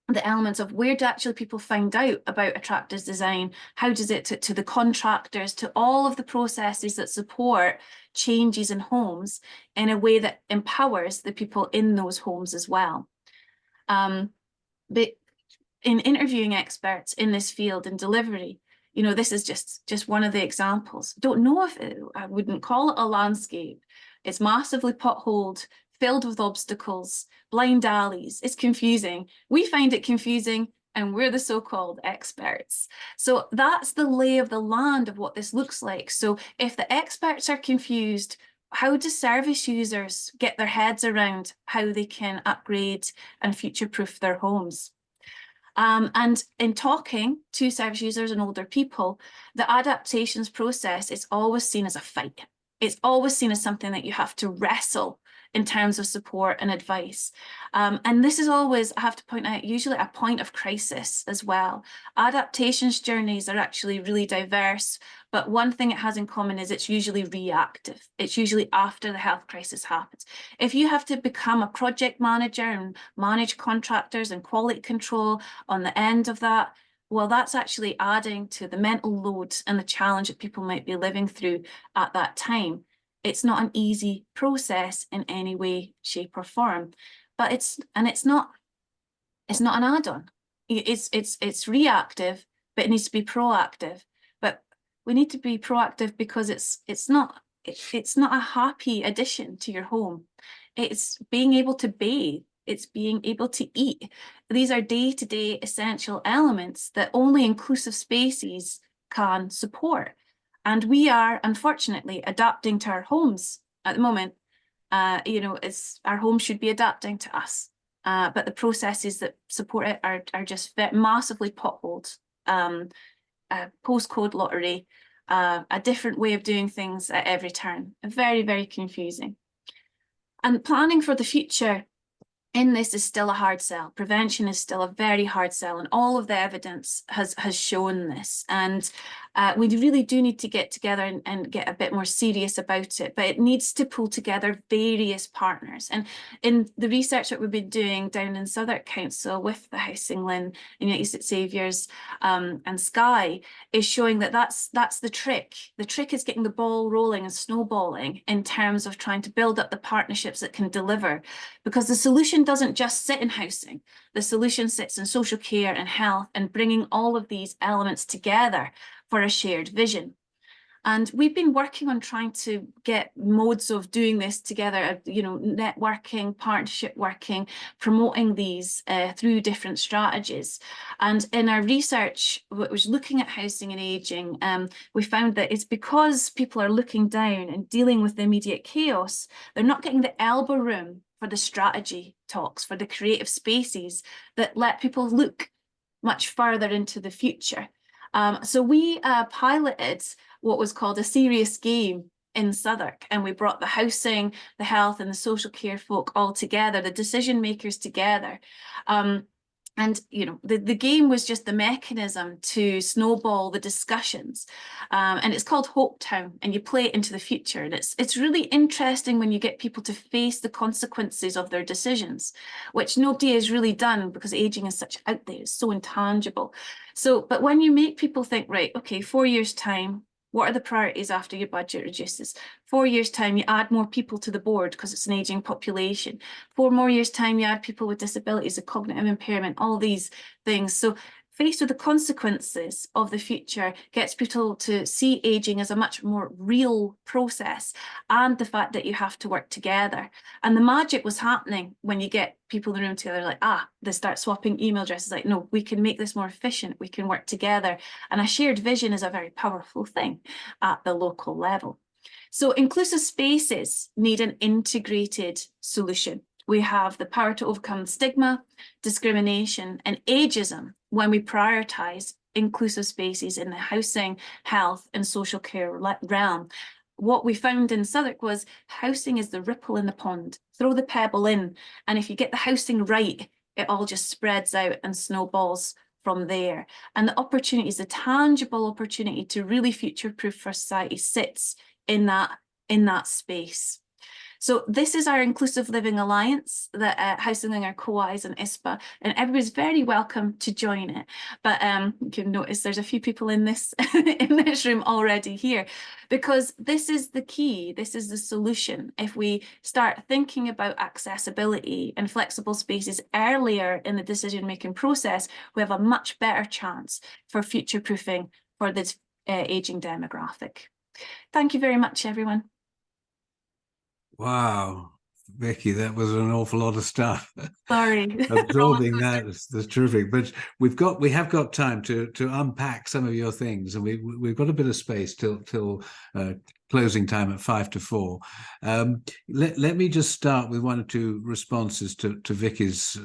the elements of where do actually people find out about attractive design, how does it to the contractors, to all of the processes that support changes in homes in a way that empowers the people in those homes as well. But in interviewing experts in this field and delivery, you know, this is just one of the examples. Don't know if I wouldn't call it a landscape. It's massively potholed, filled with obstacles, blind alleys. It's confusing. We find it confusing, and we're the so-called experts. So that's the lay of the land of what this looks like. So if the experts are confused, how do service users get their heads around how they can upgrade and future-proof their homes? And in talking to service users and older people, the adaptations process is always seen as a fight. It's always seen as something that you have to wrestle in terms of support and advice. And this is always, I have to point out, usually a point of crisis as well. Adaptations journeys are actually really diverse, but one thing it has in common is it's usually reactive. It's usually after the health crisis happens. If you have to become a project manager and manage contractors and quality control on the end of that, well, that's actually adding to the mental load and the challenge that people might be living through at that time. It's not an easy process in any way, shape, or form, but it's not an add-on. It's reactive, but it needs to be proactive. But we need to be proactive because it's not a happy addition to your home. It's being able to bathe. It's being able to eat. These are day-to-day essential elements that only inclusive spaces can support. And we are, unfortunately, adapting to our homes at the moment. You know, our homes should be adapting to us. But the processes that support it are just massively potholed. Postcode lottery, a different way of doing things at every turn. Very, very confusing. And planning for the future in this is still a hard sell. Prevention is still a very hard sell, and all of the evidence has shown this. And we really do need to get together and get a bit more serious about it, but it needs to pull together various partners. And in the research that we've been doing down in Southwark Council with the HousingLIN, United St Saviours and Skye, is showing that that's the trick. The trick is getting the ball rolling and snowballing in terms of trying to build up the partnerships that can deliver, because the solution doesn't just sit in housing. The solution sits in social care and health, and bringing all of these elements together for a shared vision. And we've been working on trying to get modes of doing this together, you know, networking, partnership working, promoting these through different strategies. And in our research, which was looking at housing and ageing, we found that it's because people are looking down and dealing with the immediate chaos, they're not getting the elbow room for the strategy talks, for the creative spaces that let people look much further into the future. So we piloted what was called a serious game in Southwark, and we brought the housing, the health, and the social care folk all together, the decision makers together. And you know, the game was just the mechanism to snowball the discussions, and it's called Hope Town, and you play it into the future. And it's really interesting when you get people to face the consequences of their decisions, which nobody has really done because aging is such out there, it's so intangible. So, but when you make people think, right, okay, 4 years' time, what are the priorities after your budget reduces? 4 years' time, you add more people to the board because it's an ageing population. 4 more years' time, you add people with disabilities, a cognitive impairment, all these things. So faced with the consequences of the future gets people to see ageing as a much more real process, and the fact that you have to work together. And the magic was happening when you get people in the room together, like, they start swapping email addresses, like, no, we can make this more efficient, we can work together. And a shared vision is a very powerful thing at the local level. So inclusive spaces need an integrated solution. We have the power to overcome stigma, discrimination, and ageism when we prioritise inclusive spaces in the housing, health, and social care realm. what we found in Southwark was housing is the ripple in the pond. Throw the pebble in, and if you get the housing right, it all just spreads out and snowballs from there. And the opportunities, the tangible opportunity to really future-proof for society sits in that space. So this is our Inclusive Living Alliance that HousingLIN are co-eyes on ISPA, and everybody's very welcome to join it. But you can notice there's a few people in this in this room already here, because this is the key, this is the solution. If we start thinking about accessibility and flexible spaces earlier in the decision-making process, we have a much better chance for future-proofing for this ageing demographic. Thank you very much, everyone. Wow, Vicky, that was an awful lot of stuff. Sorry. Absorbing that is terrific. But we have got time to unpack some of your things, and we've got a bit of space till closing time at 5 to 4. Let me just start with 1 or 2 responses to Vicky's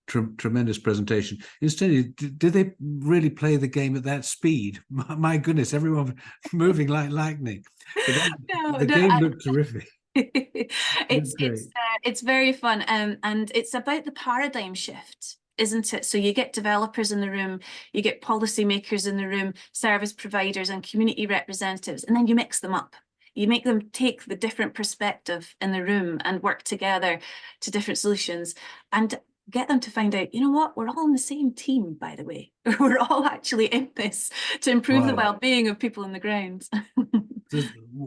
tremendous presentation. Instead, did they really play the game at that speed? My goodness, everyone moving like lightning. The game looked terrific. It's very fun, and it's about the paradigm shift, isn't it? So you get developers in the room, you get policymakers in the room, service providers and community representatives, and then you mix them up. You make them take the different perspective in the room and work together to different solutions, and get them to find out, you know what, we're all on the same team, by the way. We're all actually in this to improve the well-being of people on the ground.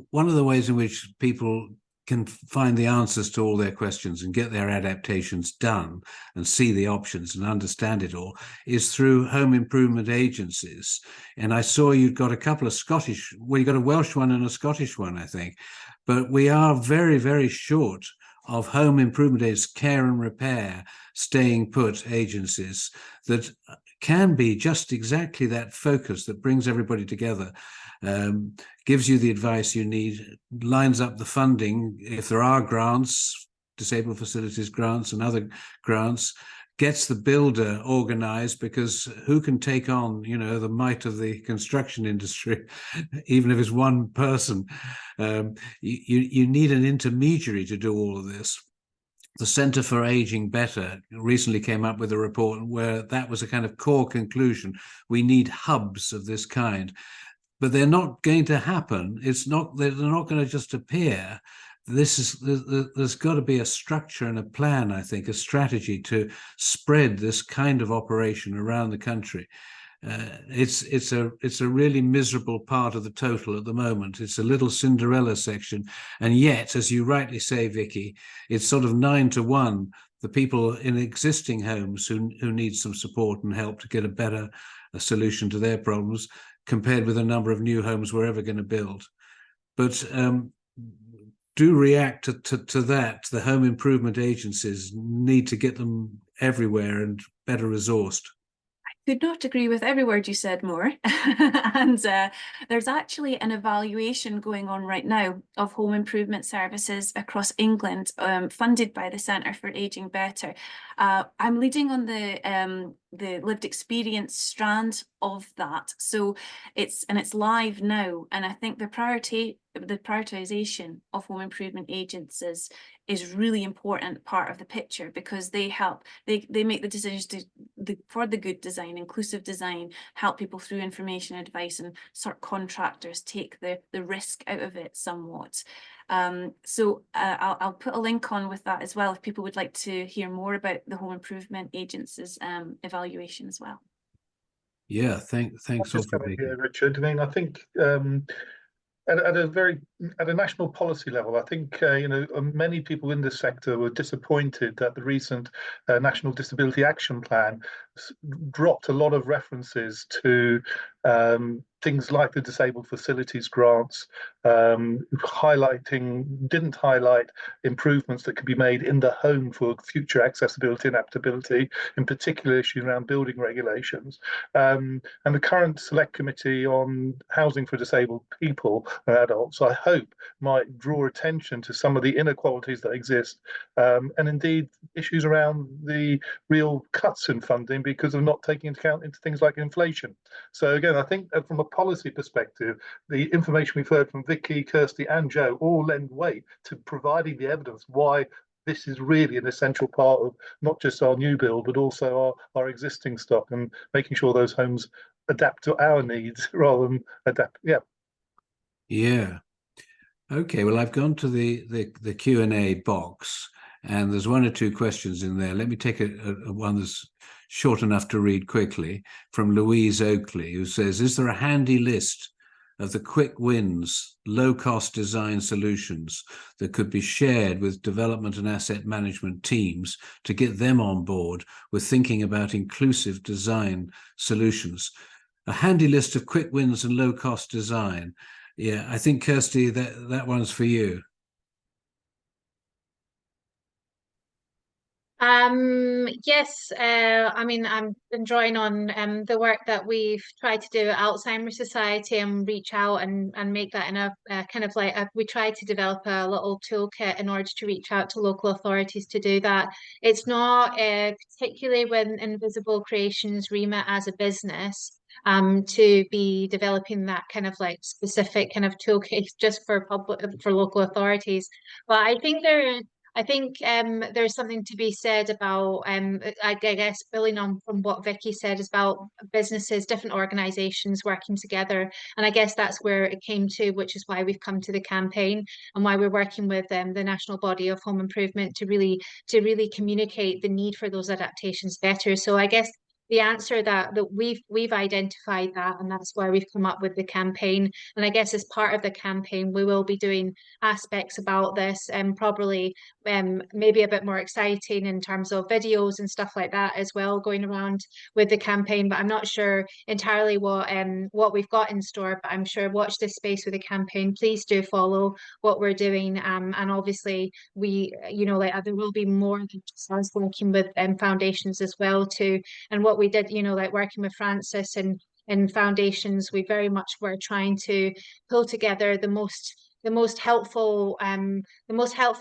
One of the ways in which people can find the answers to all their questions and get their adaptations done and see the options and understand it all is through home improvement agencies. And I saw you've got a couple of Scottish, well, you've got a Welsh one and a Scottish one, I think. But we are very, very short of home improvement aids, care and repair, staying put agencies that can be just exactly that focus that brings everybody together, gives you the advice you need, lines up the funding if there are grants, disabled facilities grants and other grants, gets the builder organized, because who can take on, you know, the might of the construction industry, even if it's one person? You need an intermediary to do all of this. The Centre for Aging Better recently came up with a report where that was a kind of core conclusion. We need hubs of this kind, but they're not going to happen. They're not going to just appear. There's got to be a structure and a plan, I think, a strategy to spread this kind of operation around the country. It's a really miserable part of the total at the moment. It's a little Cinderella section, and yet, as you rightly say, Vicky, it's sort of 9 to 1 the people in existing homes who need some support and help to get a solution to their problems, compared with a number of new homes we're ever going to build. But do react to that. The home improvement agencies need to get them everywhere and better resourced. Could not agree with every word you said more. And there's actually an evaluation going on right now of home improvement services across England, funded by the Centre for Aging Better. I'm leading on the lived experience strand of that, so it's live now, and I think the prioritization of home improvement agencies is really important part of the picture, because they help, they make the decisions for the good design, inclusive design, help people through information, advice, and sort of contractors take the risk out of it somewhat. So I'll put a link on with that as well if people would like to hear more about the home improvement agencies evaluation as well. Yeah, thanks. Here, Richard. I mean, I think at a national policy level, I think many people in this sector were disappointed that the recent National Disability Action Plan dropped a lot of references to things like the disabled facilities grants, didn't highlight improvements that could be made in the home for future accessibility and adaptability, in particular issues around building regulations. And the current Select Committee on Housing for Disabled People and Adults, I hope, might draw attention to some of the inequalities that exist, and indeed issues around the real cuts in funding because of not taking into account into things like inflation. So again, I think from a policy perspective, the information we've heard from Vicky, Kirsty and Joe all lend weight to providing the evidence why this is really an essential part of not just our new build, but also our existing stock, and making sure those homes adapt to our needs rather than adapt. Yeah. Yeah. Okay, well, I've gone to the Q&A box, and there's one or two questions in there. Let me take a one that's short enough to read quickly, from Louise Oakley, who says, is there a handy list of the quick wins, low-cost design solutions that could be shared with development and asset management teams to get them on board with thinking about inclusive design solutions? A handy list of quick wins and low-cost design. Yeah, I think, Kirsty, that one's for you. Yes, I mean, I'm drawing on the work that we've tried to do at Alzheimer's Society and reach out and make that in a kind of like we tried to develop a little toolkit in order to reach out to local authorities to do that. It's not particularly when Invisible Creations remit as a business to be developing that kind of like specific kind of toolkit just for local authorities. But I think there's something to be said about, I guess, building on from what Vicky said, is about businesses, different organisations working together. And I guess that's where it came to, which is why we've come to the campaign and why we're working with the National Body of Home Improvement to really communicate the need for those adaptations better. So I guess the answer that we've identified that, and that's why we've come up with the campaign. And I guess as part of the campaign, we will be doing aspects about this and probably maybe a bit more exciting in terms of videos and stuff like that as well going around with the campaign. But I'm not sure entirely what we've got in store, but I'm sure watch this space with the campaign. Please do follow what we're doing. And obviously we, like there will be more than just us working with foundations as well too. And what we did, like working with Francis and foundations, we very much were trying to pull together the most helpful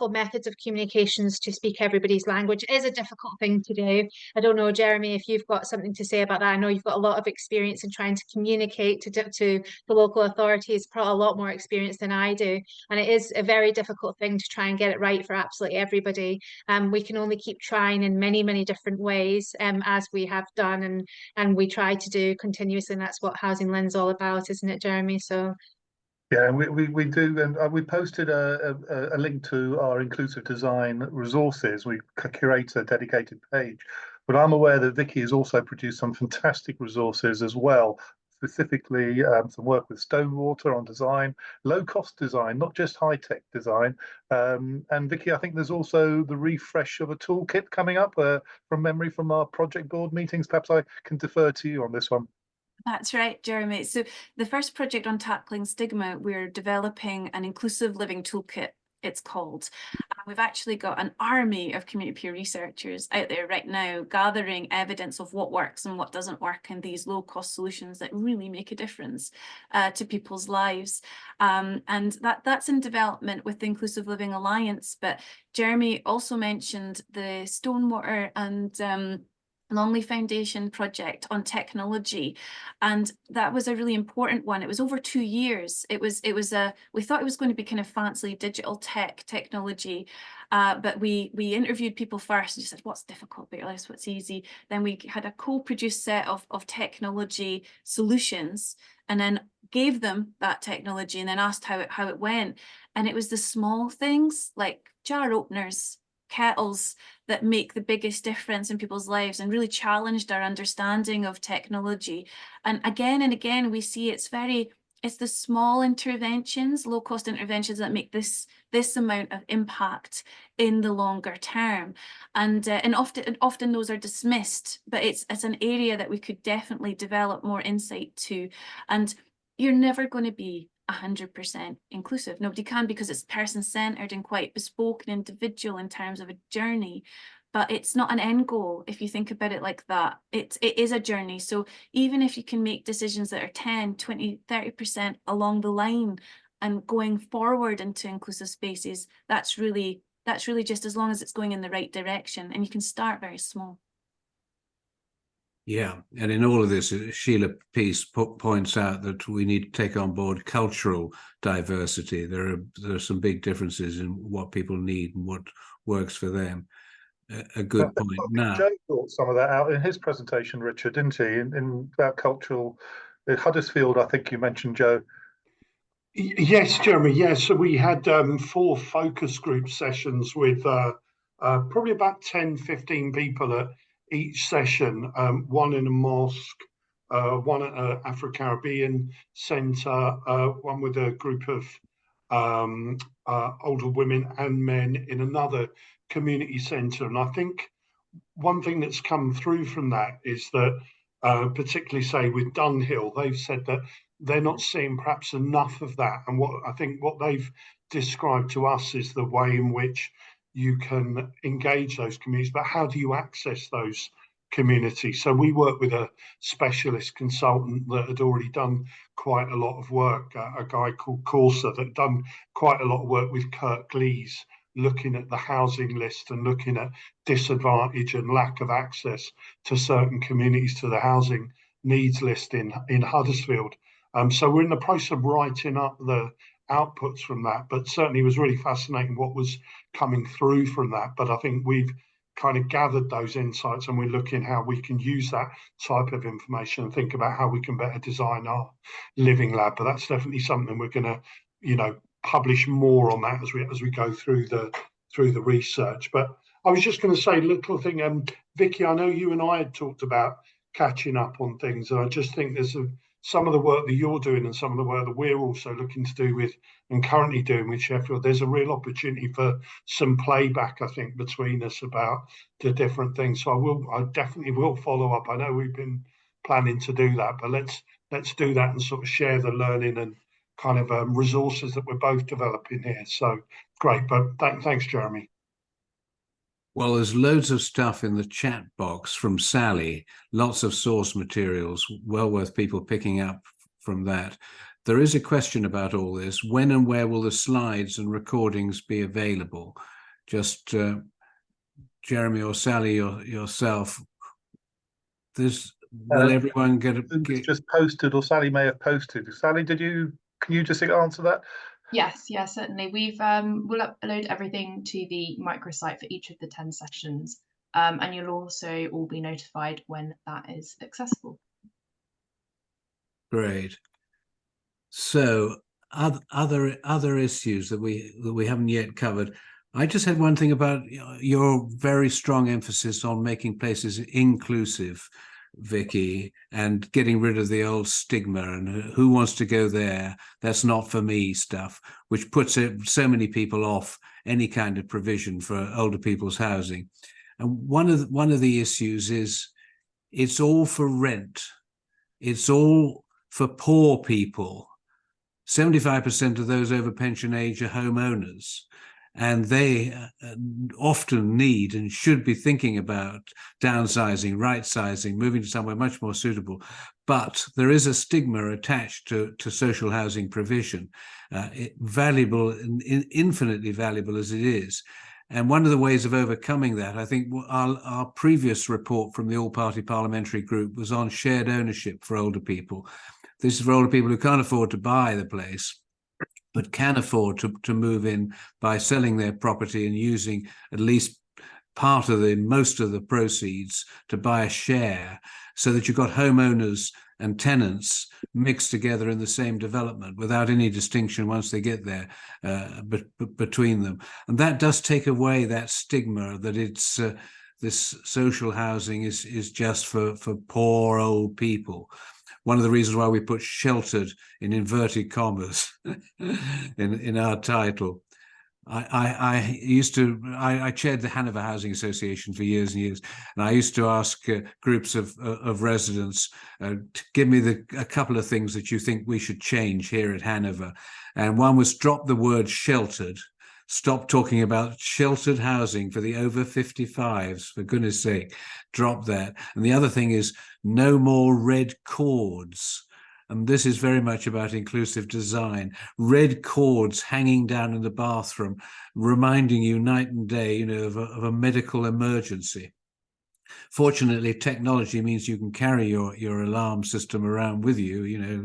methods of communications to speak everybody's language. It is a difficult thing to do. I don't know, Jeremy, if you've got something to say about that. I know you've got a lot of experience in trying to communicate to the local authorities, probably a lot more experience than I do, and it is a very difficult thing to try and get it right for absolutely everybody. We can only keep trying in many different ways, as we have done and we try to do continuously, and that's what HousingLIN's all about, isn't it, Jeremy? So yeah, we do, and we posted a link to our inclusive design resources. We curate a dedicated page, but I'm aware that Vicky has also produced some fantastic resources as well, specifically some work with Stonewater on design, low-cost design, not just high-tech design. And Vicky, I think there's also the refresh of a toolkit coming up from memory from our project board meetings. Perhaps I can defer to you on this one. That's right, Jeremy. So the first project on tackling stigma, we're developing an inclusive living toolkit, it's called. We've actually got an army of community peer researchers out there right now gathering evidence of what works and what doesn't work in these low-cost solutions that really make a difference to people's lives. And that's in development with the Inclusive Living Alliance. But Jeremy also mentioned the Stonewater and Longley Foundation project on technology, and that was a really important one. It was over 2 years. We thought it was going to be kind of fancy digital technology, but we interviewed people first and just said, what's difficult about your lives, what's easy? Then we had a co-produced set of technology solutions, and then gave them that technology and then asked how it went. And it was the small things like jar openers, kettles, that make the biggest difference in people's lives, and really challenged our understanding of technology. And again we see it's the small interventions, low cost interventions, that make this amount of impact in the longer term. And often those are dismissed, but it's an area that we could definitely develop more insight to. And you're never going to be 100% inclusive. Nobody can, because it's person-centered and quite bespoke and individual in terms of a journey. But it's not an end goal if you think about it like that. It is a journey. So even if you can make decisions that are 10, 20, 30% along the line and going forward into inclusive spaces, that's really just as long as it's going in the right direction, and you can start very small. Yeah, and in all of this, Sheila Peace points out that we need to take on board cultural diversity. There are some big differences in what people need and what works for them. A good point. I think Now, Joe brought some of that out in his presentation, Richard, didn't he? In about cultural, Huddersfield, I think you mentioned, Joe. Yes, Jeremy. Yes, so we had 4 focus group sessions with probably about 10, 15 people at each session, one in a mosque, one at an Afro-Caribbean centre, one with a group of older women and men in another community centre. And I think one thing that's come through from that is that, particularly say with Dunhill, they've said that they're not seeing perhaps enough of that. And what they've described to us is the way in which you can engage those communities, but how do you access those communities? So we work with a specialist consultant that had already done quite a lot of work, a guy called Corsa that had done quite a lot of work with Kirk Lees, looking at the housing list and looking at disadvantage and lack of access to certain communities to the housing needs list in Huddersfield. So we're in the process of writing up the outputs from that, but certainly it was really fascinating what was coming through from that. But I think we've kind of gathered those insights and we're looking how we can use that type of information and think about how we can better design our living lab. But that's definitely something we're going to, publish more on that as we go through the research. But I was just going to say a little thing, Vicky, I know you and I had talked about catching up on things, and I just think there's some of the work that you're doing and some of the work that we're also looking to do with and currently doing with Sheffield. There's a real opportunity for some playback, I think, between us about the different things. So I definitely will follow up. I know we've been planning to do that, but let's do that and sort of share the learning and kind of resources that we're both developing here. So great, but thanks, Jeremy. Well, there's loads of stuff in the chat box from Sally, lots of source materials, well worth people picking up from that. There is a question about all this. When and where will the slides and recordings be available? Just Jeremy or Sally yourself, will everyone get It's just posted, or Sally may have posted. Sally, can you just answer that? Yes, certainly. We'll upload everything to the microsite for each of the 10 sessions, and you'll also all be notified when that is accessible. Great. So other issues that we haven't yet covered. I just had one thing about your very strong emphasis on making places inclusive, Vicky, and getting rid of the old stigma and who wants to go there, that's not for me stuff, which puts so many people off any kind of provision for older people's housing. And one of the issues is it's all for rent. It's all for poor people. 75% of those over pension age are homeowners. And they often need and should be thinking about downsizing, right-sizing, moving to somewhere much more suitable. But there is a stigma attached to social housing provision, valuable and infinitely valuable as it is. And one of the ways of overcoming that, I think our previous report from the All-Party Parliamentary Group was on shared ownership for older people. This is for older people who can't afford to buy the place, but can afford to move in by selling their property and using at least most of the proceeds to buy a share, so that you've got homeowners and tenants mixed together in the same development without any distinction once they get there between them. And that does take away that stigma that it's this social housing is just for poor old people. One of the reasons why we put sheltered in inverted commas in our title. I chaired the Hanover Housing Association for years and years, and I used to ask groups of residents to give me a couple of things that you think we should change here at Hanover. And one was drop the word sheltered. Stop talking about sheltered housing for the over 55s, for goodness sake, drop that. And the other thing is no more red cords. And this is very much about inclusive design. Red cords hanging down in the bathroom, reminding you night and day, of a medical emergency. Fortunately, technology means you can carry your alarm system around with you, you know,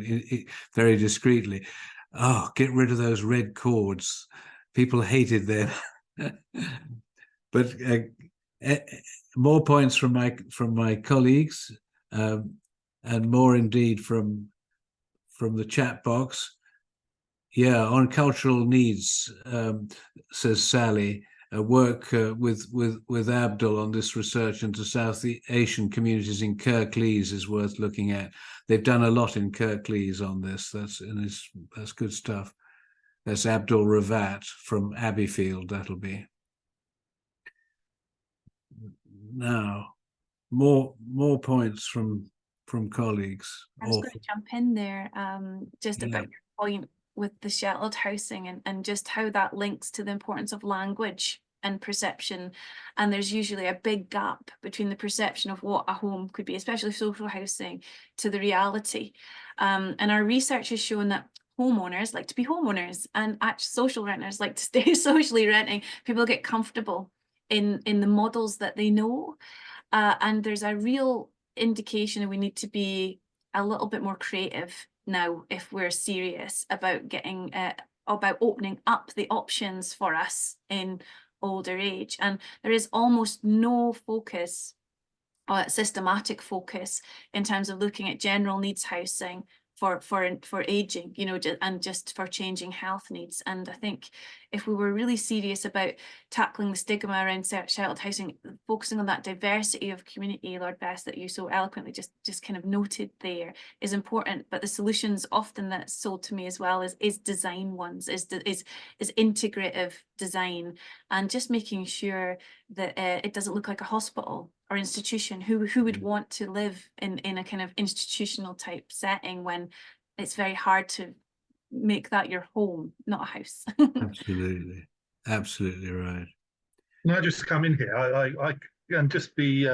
very discreetly. Oh, get rid of those red cords. People hated them. But more points from my colleagues, and more indeed from the chat box. Yeah, on cultural needs, says Sally. Work with Abdul on this research into South Asian communities in Kirklees is worth looking at. They've done a lot in Kirklees on this. That's good stuff. That's Abdul Ravat from Abbeyfield. That'll be. Now, more points from colleagues. I was going to jump in there, just Yeah. about your point with the sheltered housing and just how that links to the importance of language and perception. And there's usually a big gap between the perception of what a home could be, especially social housing, to the reality. And our research has shown that homeowners like to be homeowners, and actual social renters like to stay socially renting. People get comfortable in the models that they know. And there's a real indication that we need to be a little bit more creative now if we're serious about getting about opening up the options for us in older age. And there is almost no focus, systematic focus, in terms of looking at general needs housing for aging, you know, and just for changing health needs. And I think if we were really serious about tackling the stigma around sheltered housing, focusing on that diversity of community, Lord Best, that you so eloquently just kind of noted there, is important. But the solutions often that's sold to me as well is design ones, is integrative design, and just making sure that it doesn't look like a hospital or institution. Who would want to live in a kind of institutional type setting when it's very hard to make that your home, not a house? Absolutely right. Can I just come in here? I and just be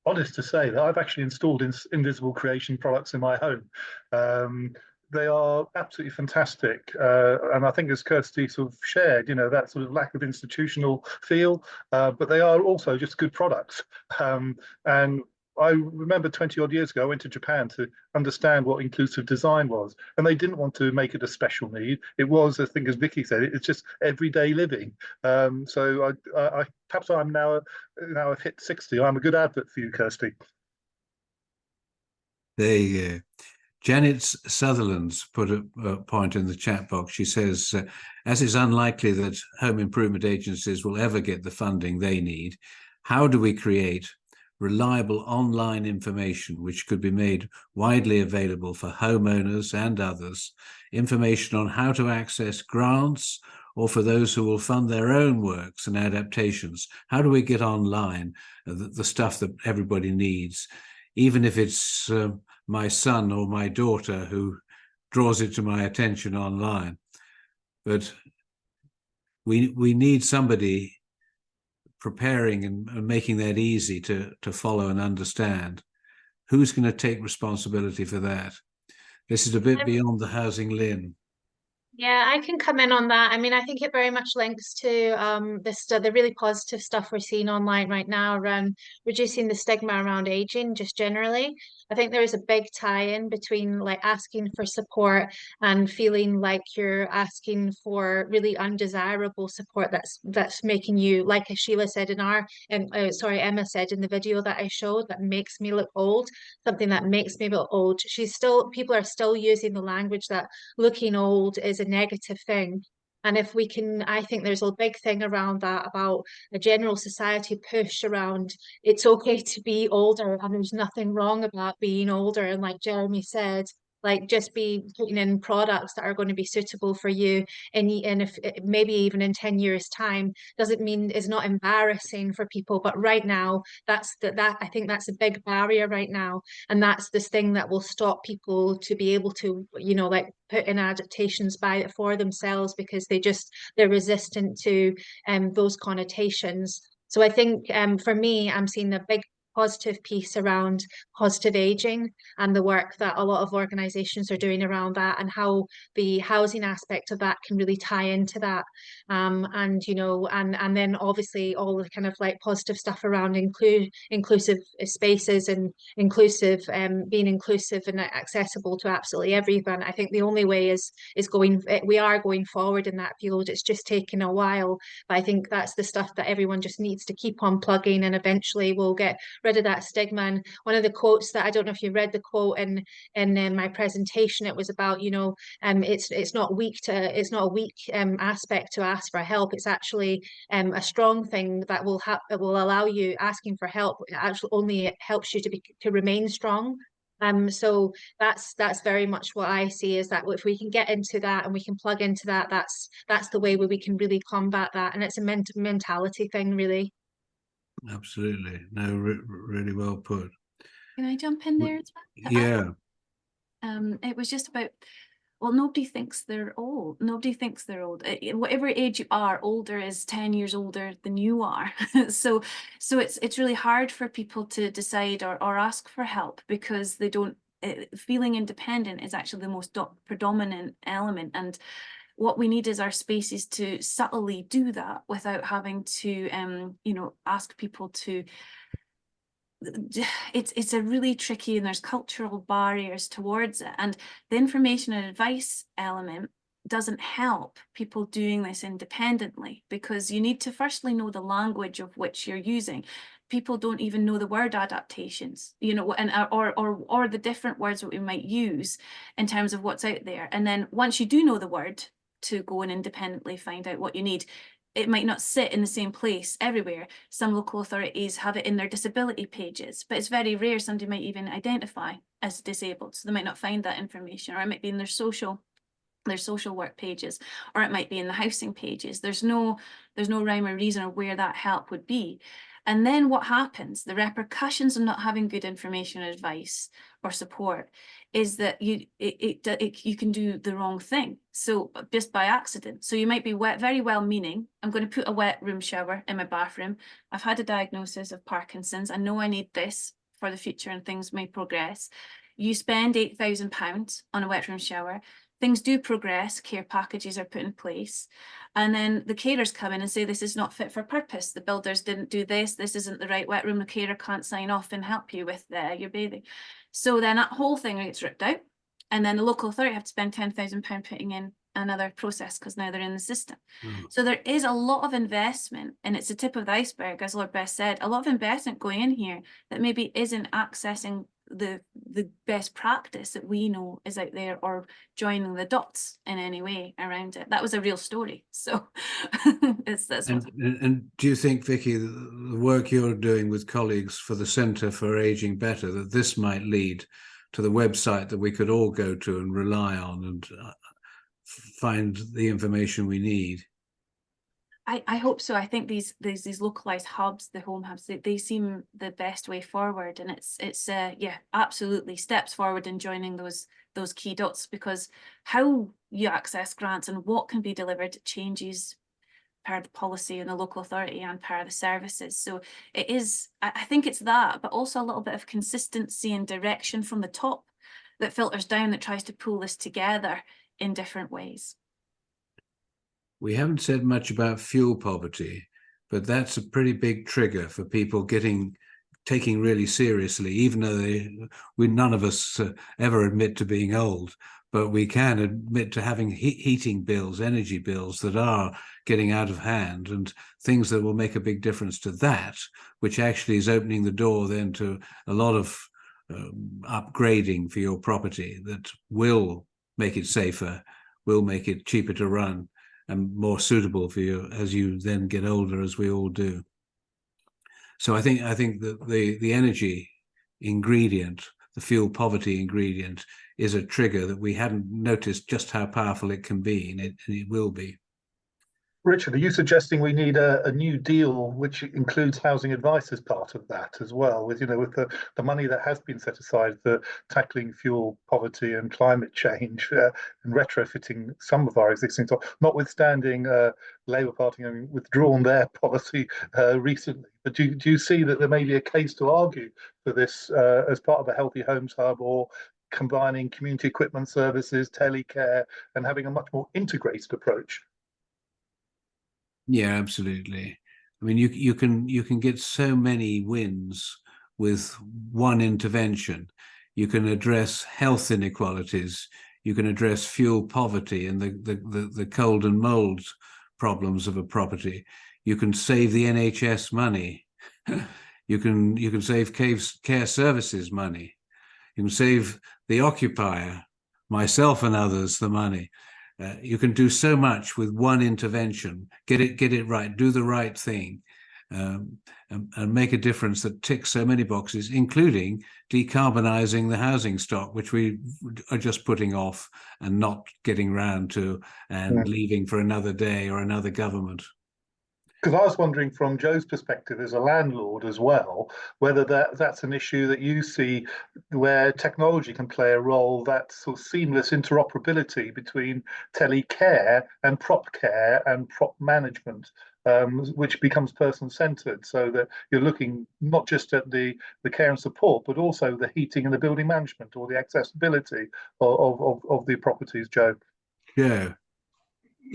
honest to say that I've actually installed invisible creation products in my home. They are absolutely fantastic, and I think as Kirsty sort of shared, you know, that sort of lack of institutional feel, but they are also just good products. And I remember 20 odd years ago, I went to Japan to understand what inclusive design was, and they didn't want to make it a special need. It was, I think, as Vicky said, it's just everyday living. So I perhaps I'm now I've hit 60. I'm a good advert for you, Kirsty. There you go. Janet Sutherland's put a point in the chat box. She says, as it's unlikely that home improvement agencies will ever get the funding they need, how do we create reliable online information which could be made widely available for homeowners and others, information on how to access grants, or for those who will fund their own works and adaptations? How do we get online the stuff that everybody needs, even if it's my son or my daughter who draws it to my attention online? But we need somebody preparing and making that easy to follow and understand. Who's going to take responsibility for that? This is a bit beyond the HousingLIN. Yeah, I can come in on that. I mean, I think it very much links to the really positive stuff we're seeing online right now around reducing the stigma around aging, just generally. I think there is a big tie-in between like asking for support and feeling like you're asking for really undesirable support that's making you, like as Sheila said in Emma said in the video that I showed, that makes me look old, something that makes me look old. People are still using the language that looking old is a negative thing. And if we can, I think there's a big thing around that, about a general society push around it's okay to be older and there's nothing wrong about being older. And like Jeremy said, like just be putting in products that are going to be suitable for you. And if maybe even in 10 years time, doesn't mean it's not embarrassing for people. But right now, that I think that's a big barrier right now. And that's this thing that will stop people to be able to, you know, like put in adaptations for themselves, because they're resistant to those connotations. So I think for me, I'm seeing a positive piece around positive aging and the work that a lot of organisations are doing around that, and how the housing aspect of that can really tie into that. And you know, and then obviously all the kind of like positive stuff around inclusive spaces and inclusive, being inclusive and accessible to absolutely everyone. I think the only way is we are going forward in that field. It's just taken a while, but I think that's the stuff that everyone just needs to keep on plugging, and eventually we'll get rid of that stigma. And one of the quotes that, I don't know if you read the quote in my presentation, it was about, you know, it's not a weak aspect to ask for help. It's actually a strong thing that will allow you. Asking for help, it actually only helps you to remain strong. So that's very much what I see, is that if we can get into that and we can plug into that, that's the way where we can really combat that. And it's a mentality thing, really. Absolutely. No, really well put. Can I jump in there as well? Yeah. It was just about, well, nobody thinks they're old. Nobody thinks they're old. Whatever age you are, older is 10 years older than you are. so it's really hard for people to decide or ask for help, because they don't, feeling independent is actually the most predominant element. And what we need is our spaces to subtly do that without having to, you know, ask people to. It's a really tricky, and there's cultural barriers towards it, and the information and advice element doesn't help people doing this independently, because you need to firstly know the language of which you're using. People don't even know the word adaptations, you know, and or the different words that we might use in terms of what's out there. And then once you do know the word, to go and independently find out what you need, it might not sit in the same place everywhere. Some local authorities have it in their disability pages, but it's very rare somebody might even identify as disabled, so they might not find that information, or it might be in their social work pages, or it might be in the housing pages. There's no rhyme or reason or where that help would be. And then what happens, the repercussions of not having good information or advice or support, is that you can do the wrong thing, so just by accident. So you might be very well meaning, I'm going to put a wet room shower in my bathroom, I've had a diagnosis of Parkinson's, I know I need this for the future and things may progress. You spend £8,000 on a wet room shower, things do progress, care packages are put in place, and then the carers come in and say this is not fit for purpose, the builders didn't do this isn't the right wet room, the carer can't sign off and help you with your bathing. So then that whole thing gets ripped out, and then the local authority have to spend £10,000 putting in another process, because now they're in the system. So there is a lot of investment, and it's the tip of the iceberg, as Lord Best said, a lot of investment going in here that maybe isn't accessing the best practice that we know is out there, or joining the dots in any way around it. That was a real story. So and do you think, Vicky, the work you're doing with colleagues for the Centre for Aging Better, that this might lead to the website that we could all go to and rely on and find the information we need? I hope so. I think these localized hubs, the home hubs, they seem the best way forward, and it's yeah, absolutely steps forward in joining those key dots, because how you access grants and what can be delivered changes per the policy and the local authority and per the services. So it is, I think it's that, but also a little bit of consistency and direction from the top that filters down, that tries to pull this together in different ways. We haven't said much about fuel poverty, but that's a pretty big trigger for people taking really seriously, even though none of us ever admit to being old, but we can admit to having heating bills, energy bills that are getting out of hand, and things that will make a big difference to that, which actually is opening the door then to a lot of upgrading for your property that will make it safer, will make it cheaper to run, and more suitable for you as you then get older, as we all do. So I think that the energy ingredient, the fuel poverty ingredient, is a trigger that we hadn't noticed just how powerful it can be, and it will be. Richard, are you suggesting we need a new deal which includes housing advice as part of that as well, with with the money that has been set aside for tackling fuel poverty and climate change and retrofitting some of our existing stock, notwithstanding Labour Party having withdrawn their policy recently. But do you see that there may be a case to argue for this as part of a Healthy Homes Hub, or combining community equipment services, telecare, and having a much more integrated approach? Yeah, absolutely. I mean, you can get so many wins with one intervention. You can address health inequalities. You can address fuel poverty and the cold and mold problems of a property. You can save the NHS money. You can save care services money. You can save the occupier, myself and others, the money. You can do so much with one intervention. Get it right. Do the right thing, and make a difference that ticks so many boxes, including decarbonising the housing stock, which we are just putting off and not getting round to, and leaving for another day or another government. Because I was wondering, from Joe's perspective as a landlord as well, whether that's an issue that you see where technology can play a role, that sort of seamless interoperability between telecare and prop care and prop management, which becomes person-centered, so that you're looking not just at the care and support, but also the heating and the building management, or the accessibility of the properties, Joe. Yeah.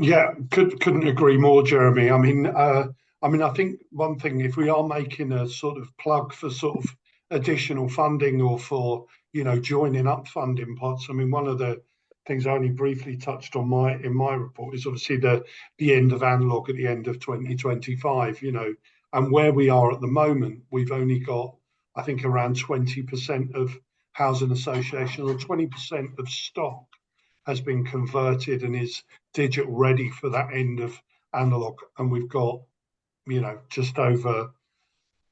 Yeah, couldn't agree more, Jeremy. I mean, I think one thing, if we are making a sort of plug for sort of additional funding, or for joining up funding pots, I mean, one of the things I only briefly touched on in my report is obviously the end of analog at the end of 2025. And where we are at the moment, we've only got, I think, around 20% of housing associations, or 20% of stock has been converted and is digital ready for that end of analog. And we've got, just over,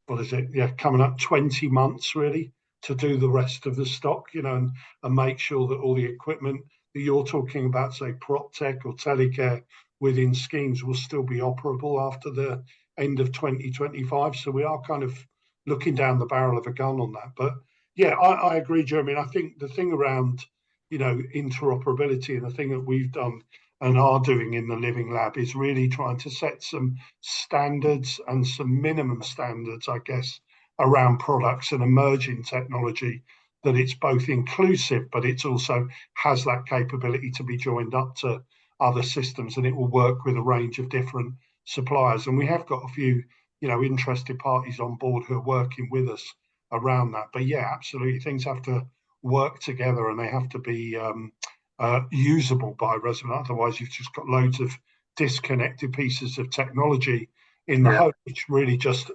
what is it? Yeah, coming up 20 months really to do the rest of the stock, and make sure that all the equipment that you're talking about, say PropTech or telecare within schemes, will still be operable after the end of 2025. So we are kind of looking down the barrel of a gun on that. But yeah, I agree, Jeremy. And I think the thing around interoperability, and the thing that we've done and are doing in the Living Lab, is really trying to set some standards and some minimum standards, I guess, around products and emerging technology, that it's both inclusive, but it's also has that capability to be joined up to other systems, and it will work with a range of different suppliers. And we have got a few, interested parties on board who are working with us around that. But yeah, absolutely, things have to work together, and they have to be usable by residents. Otherwise, you've just got loads of disconnected pieces of technology in the home, which really just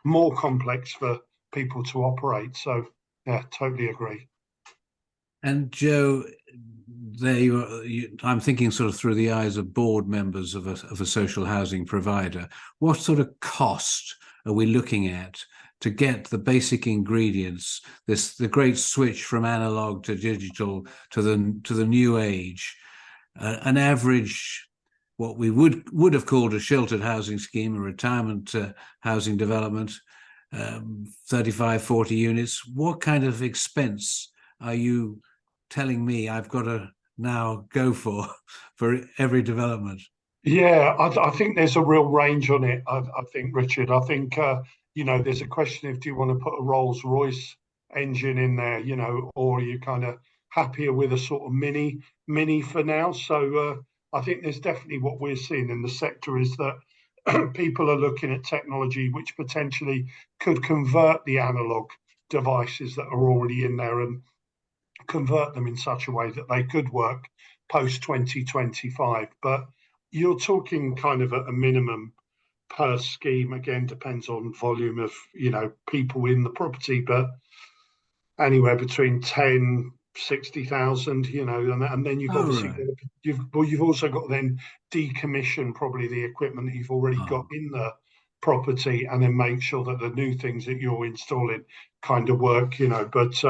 more complex for people to operate. So yeah, totally agree. And Joe, I'm thinking sort of through the eyes of board members of a social housing provider. What sort of cost are we looking at to get the basic ingredients, the great switch from analog to digital to the new age? An average, what we would have called a sheltered housing scheme, a retirement housing development, 35, 40 units. What kind of expense are you telling me I've got to now go for every development? Yeah, I think there's a real range on it. I think, Richard, I think, there's a question if do you want to put a Rolls-Royce engine in there, or are you kind of happier with a sort of mini for now? So I think there's definitely, what we're seeing in the sector is that people are looking at technology which potentially could convert the analog devices that are already in there and convert them in such a way that they could work post 2025. But you're talking kind of at a minimum per scheme. Again, depends on volume of people in the property, but anywhere between 10, 60,000, and then you've obviously you've also got to then decommission probably the equipment that you've already got in the property, and then make sure that the new things that you're installing kind of work. But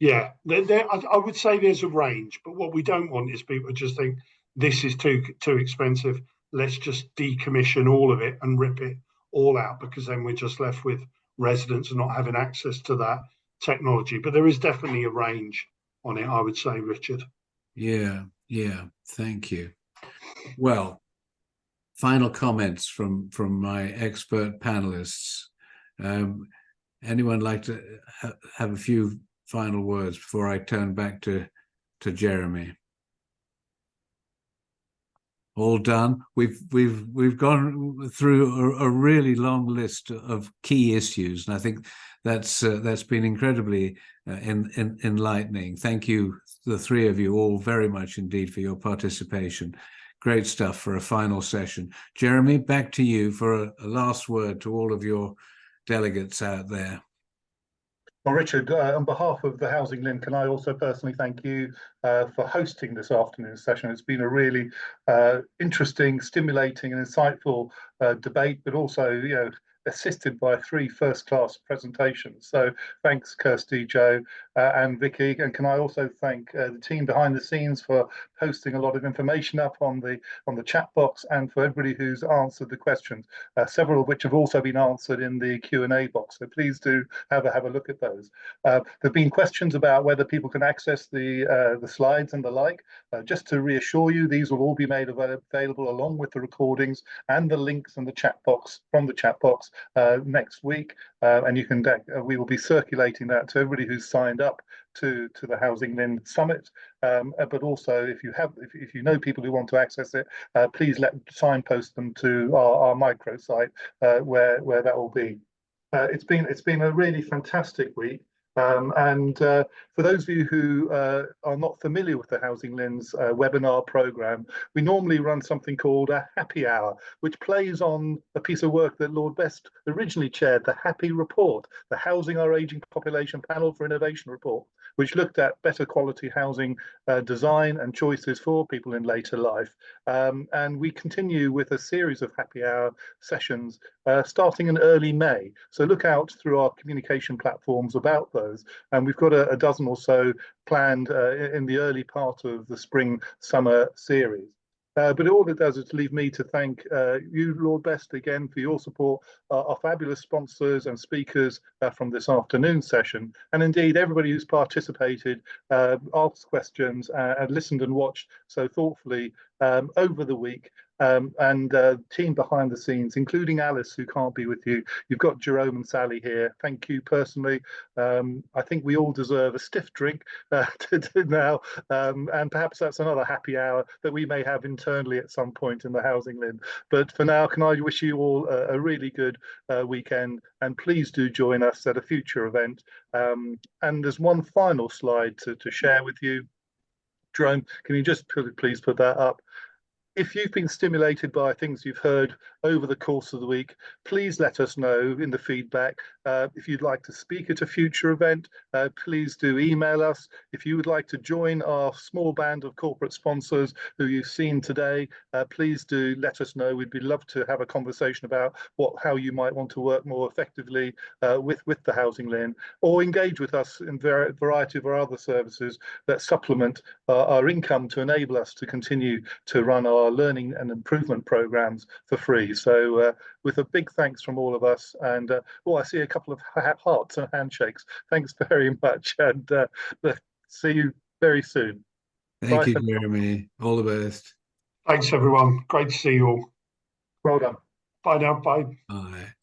yeah, I would say there's a range, but what we don't want is people just think this is too expensive. let's just decommission all of it and rip it all out, because then we're just left with residents not having access to that technology. But there is definitely a range on it, I would say, Richard. Yeah, thank you. Well, final comments from my expert panelists. Anyone like to have a few final words before I turn back to Jeremy? All done. We've gone through a really long list of key issues, and I think that's been incredibly enlightening. Thank you, the three of you, all very much indeed for your participation. Great stuff for a final session. Jeremy, back to you for a last word to all of your delegates out there. Well, Richard, on behalf of the HousingLIN, can I also personally thank you for hosting this afternoon's session. It's been a really interesting, stimulating and insightful debate, but also, you know, assisted by 3 first-class presentations. So thanks, Kirsty, Joe, and Vicky. And can I also thank the team behind the scenes for posting a lot of information up on the chat box, and for everybody who's answered the questions, several of which have also been answered in the Q&A box. So please do have a look at those. There've been questions about whether people can access the slides and the like. Just to reassure you, these will all be made available along with the recordings and the links in the chat box, from the chat box, next week, and you can we will be circulating that to everybody who's signed up to the HousingLIN Summit. But also, if you know people who want to access it, please signpost them to our microsite where that will be. It's been a really fantastic week. And for those of you who are not familiar with the HousingLIN's webinar program, we normally run something called a happy hour, which plays on a piece of work that Lord Best originally chaired, the Happy Report, the Housing Our Ageing Population Panel for Innovation report, which looked at better quality housing design and choices for people in later life. And we continue with a series of happy hour sessions starting in early May. So look out through our communication platforms about those. And we've got a dozen or so planned in the early part of the spring-summer series. But all it does is leave me to thank you, Lord Best, again for your support, our fabulous sponsors and speakers from this afternoon session, and indeed everybody who's participated, asked questions, and listened and watched so thoughtfully over the week. And team behind the scenes, including Alice, who can't be with you. You've got Jerome and Sally here. Thank you personally. I think we all deserve a stiff drink to do now, and perhaps that's another happy hour that we may have internally at some point in the HousingLIN. But for now, can I wish you all a really good weekend, and please do join us at a future event. And there's one final slide to share with you. Jerome, can you just please put that up? If you've been stimulated by things you've heard over the course of the week, please let us know in the feedback. If you'd like to speak at a future event, please do email us. If you would like to join our small band of corporate sponsors who you've seen today, please do let us know. We'd love to have a conversation about how you might want to work more effectively with the HousingLIN, or engage with us in a variety of our other services that supplement our income to enable us to continue to run our learning and improvement programs for free. So with a big thanks from all of us, and I see a couple of hearts and handshakes. Thanks very much, and see you very soon. Thank you, Jeremy. All the best. Thanks, everyone. Great to see you all. Well done. Bye now. Bye. Bye.